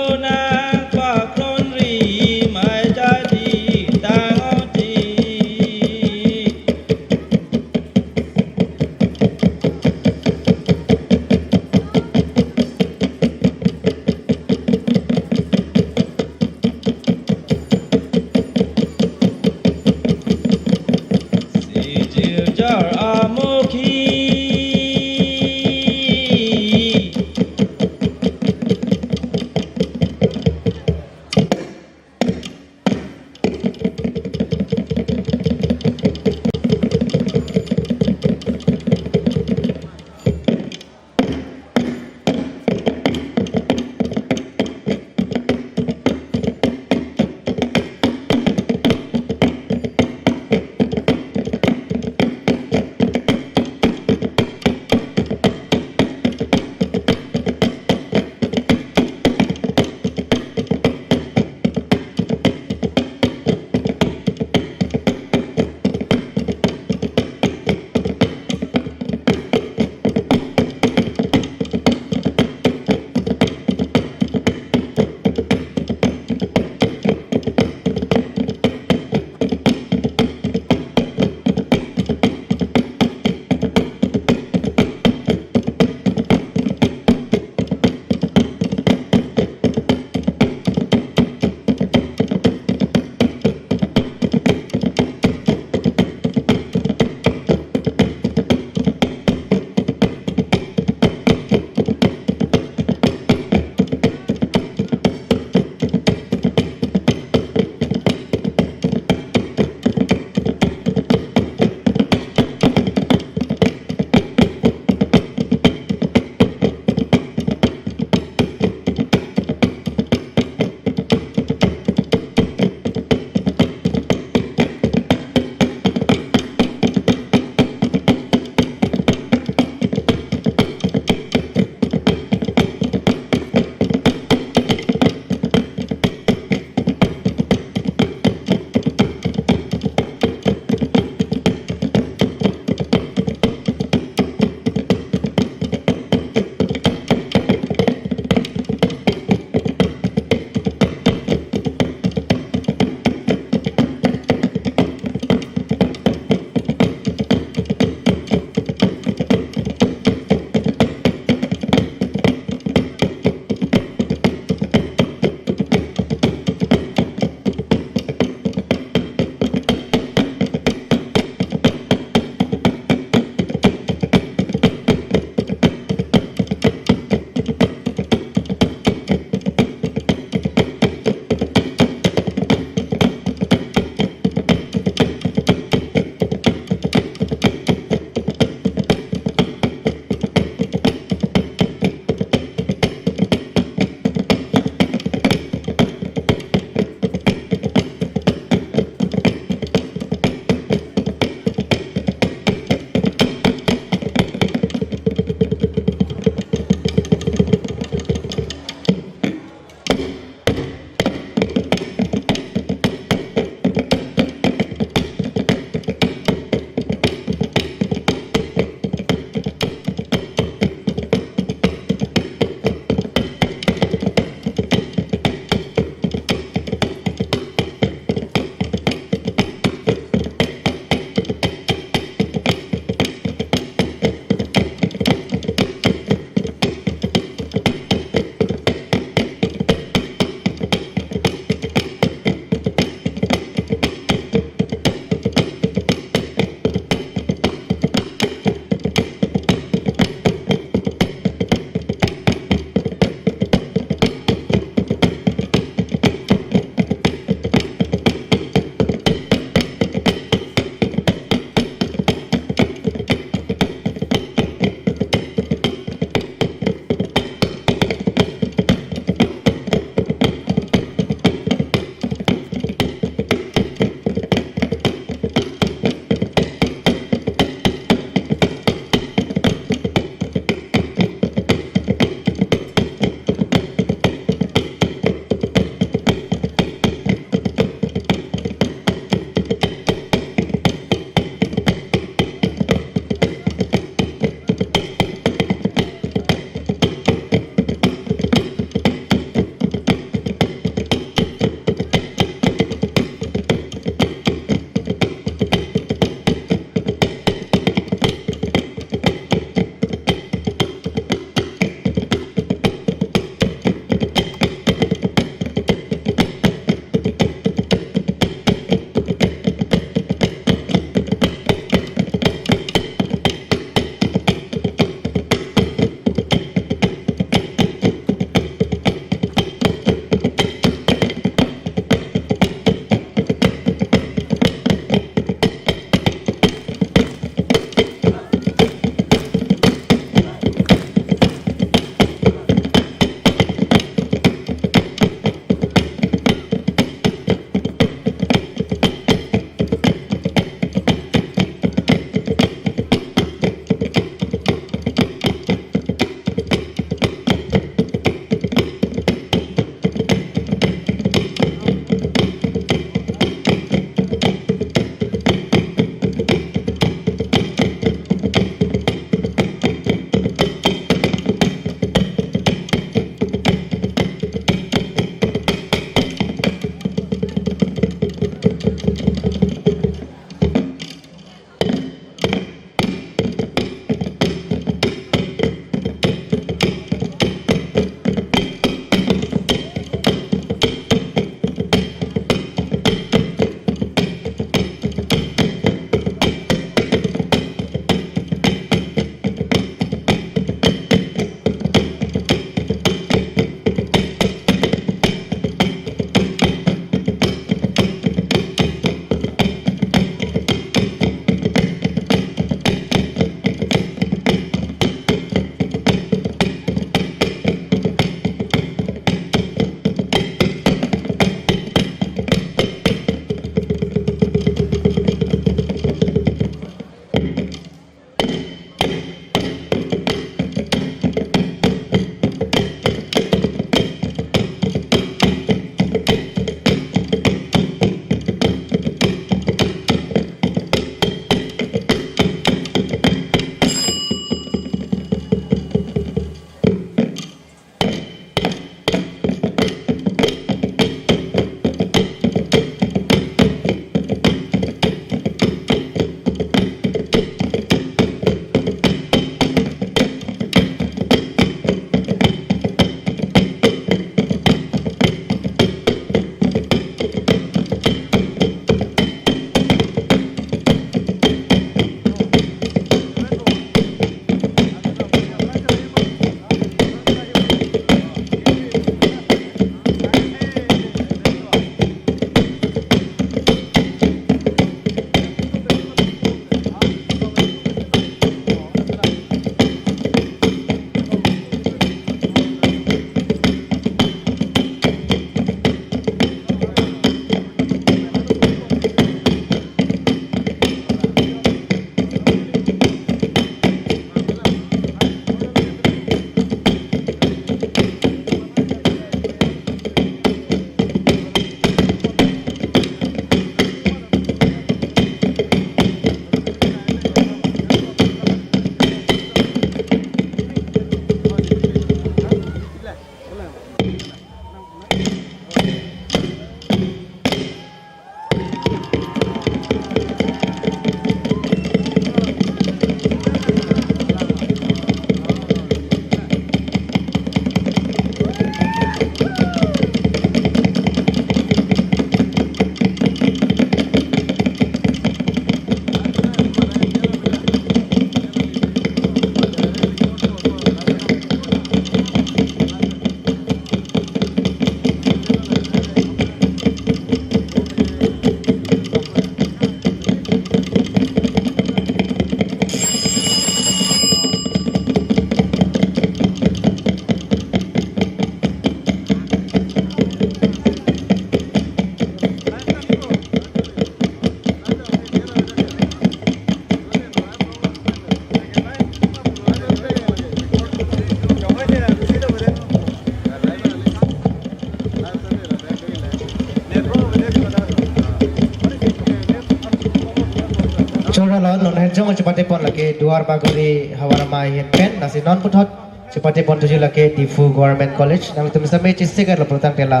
Suralon non henjong cepate pon lagi duar bagori hawaramai hin pen nasi non puthot cepate pon tuju lagi di Fu Government College nang tum sampai cisikat lo protang tela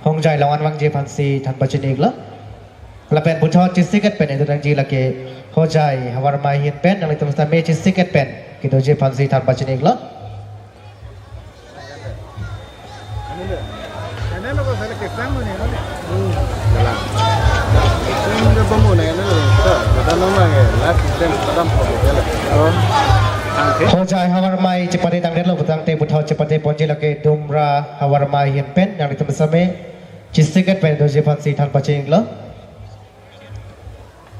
hongjai lawan wang je fansi tan bachinik lo la pen puthot cisikat pen itu nang ji lagi hojai hawaramai hin pen nang tum sampai cisikat pen kido je fansi tan bachinik lo Hojai hawaramai cepate tang delo butang te puthau cepate ponje lake dumra hawaramai hin pen yang itu bersama cisikat pen doje fansi tan pacing lo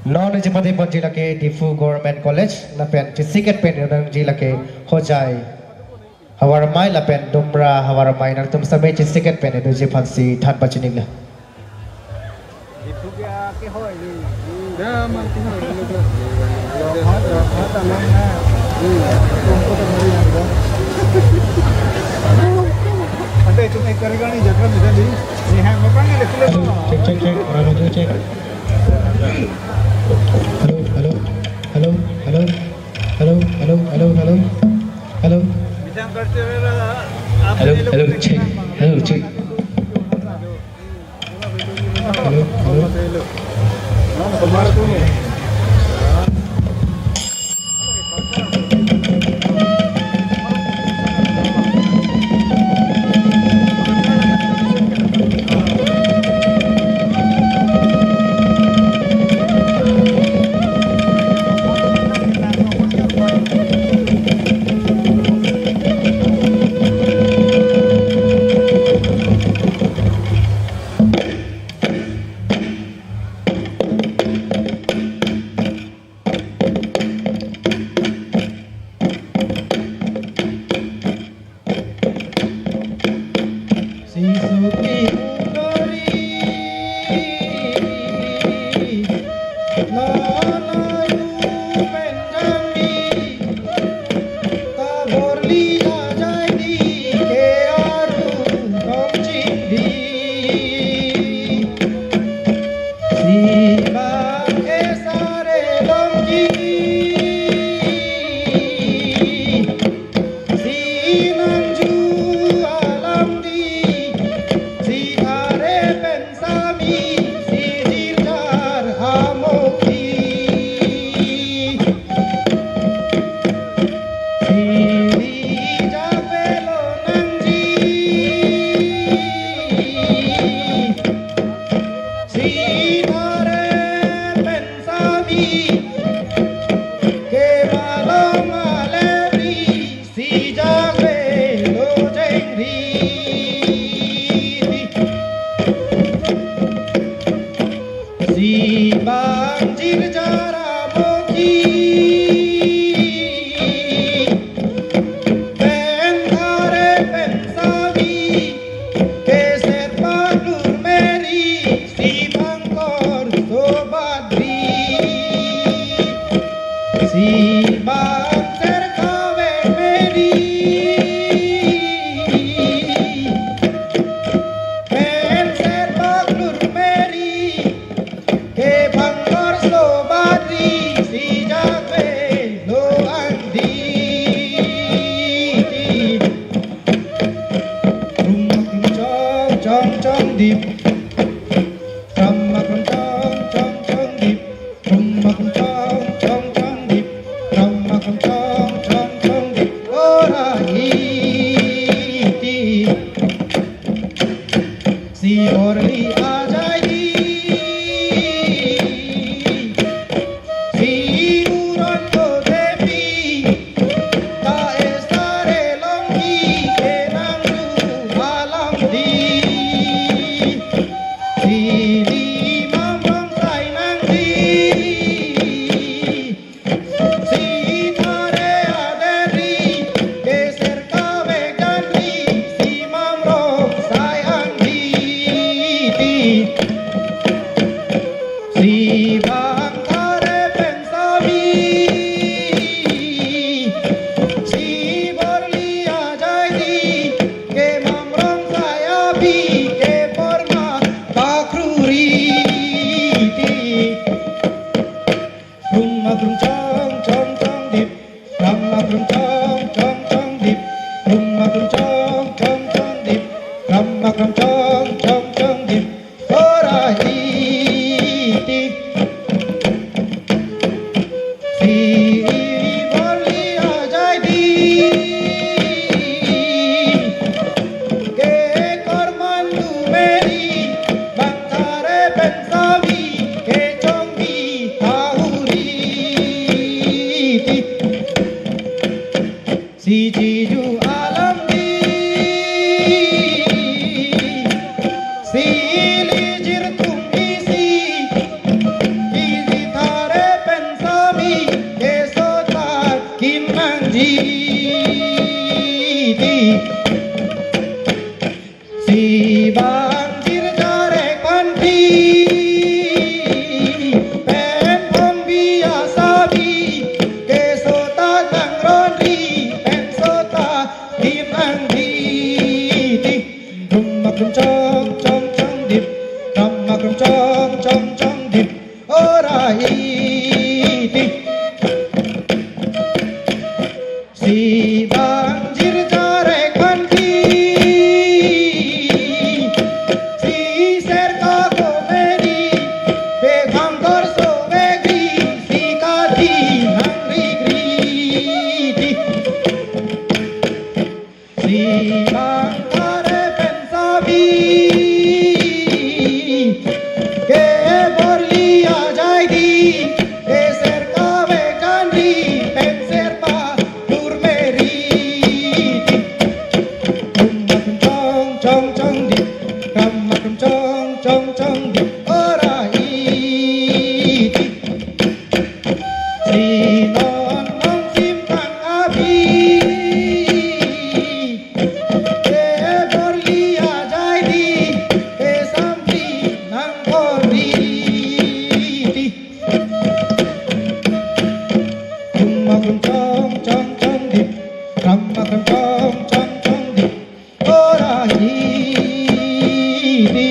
non cepate ponje lake di Fu Government College la pen cisikat pen yang ji lake hojai hawaramai la pen dumra hawaramai yang itu bersama cisikat pen doje fansi tan pacing lo Cek orang itu cek. Halo cek. lijir tum isi iji thare pensami esota kinang jidi si banjir jare kanti pen pom biasa bi kesota nang ronri pen sota kinang jidi makum chong chong chong dip makum chong chong chong dip ora iti si banjir jare kanti si serta komedi pe kantor so vegri si kati nangri griti si bangkare pensavi ke borlia jaidi ke serta vegandri pen serpa durmeriti makum chong chong chong di makum chong chong chong di ora iti si non non simpang api ke borlia jaidi ke sampi nang koriti makum chong chong chong di makum chong chong chong di ora iti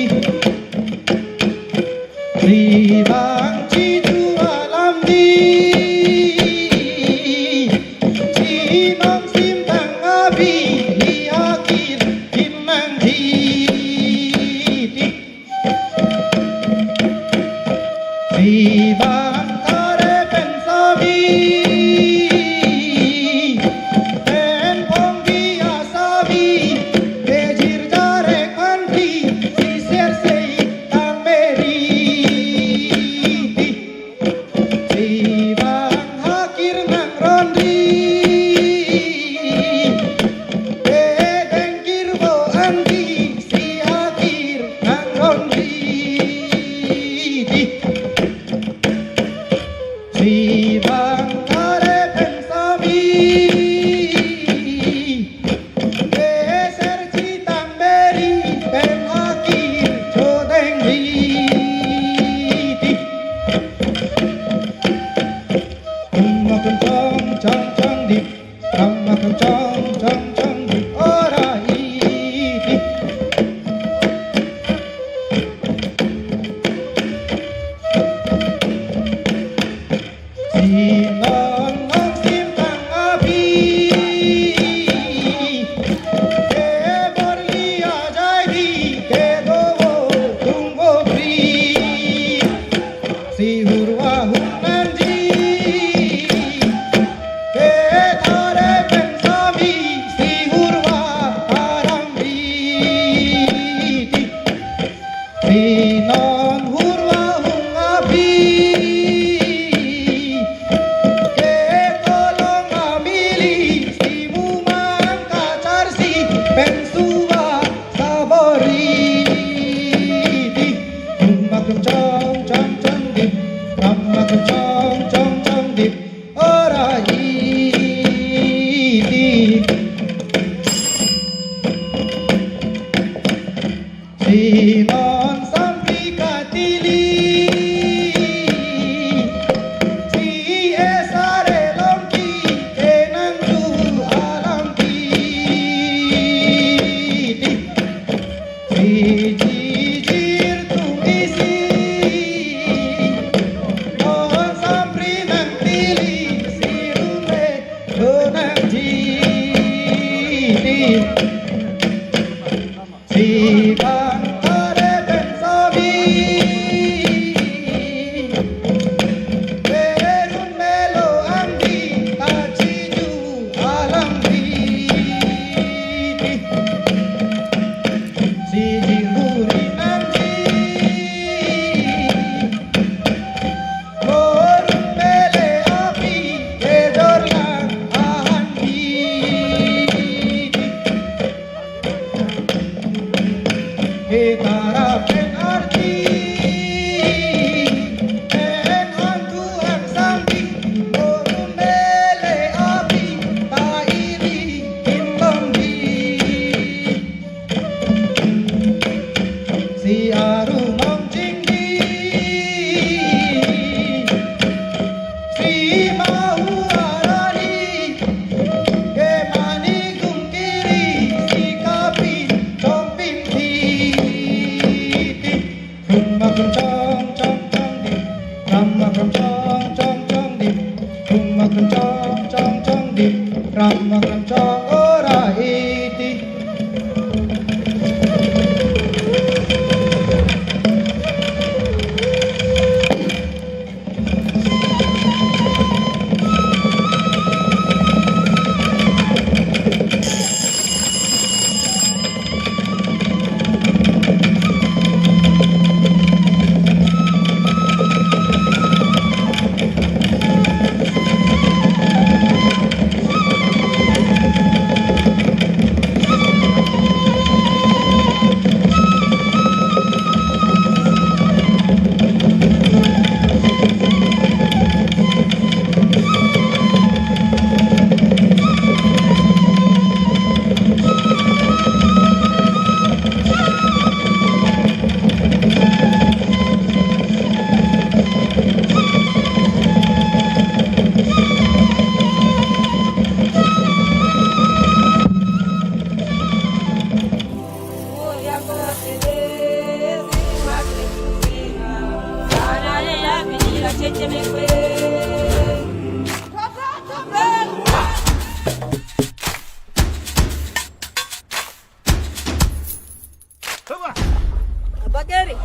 si bang chi tu alam di si non simpang api liakir kinang jiti si bang kare pensavi pen pong biasa bi bejir jare kanti si sersei tang meriti si bang hakir nang rondri dengkir bo andi si hakir nang rondri si bang kare pensavi beser citang beri pen hakir chodeng riti makum chong chong chong di makum chong chong chong di ora iti si non non simpang api ke borlia jaidi ke gowo tunggo pri si hurwa hunanji ke thare pensami si hurwa paramriti si non hurwa hungapi ke tolong amili si mumang kacar si pensuwa saboriti makum chong chong chong dip makum chong chong chong dip ora iti si non sampi katili si esare longki enang tu alam kiti si jijir tu isi makram chong chong chong di, ram makram chong chong chong di, tum makram chong chong chong di, ram makram chong ora iti. Bagari.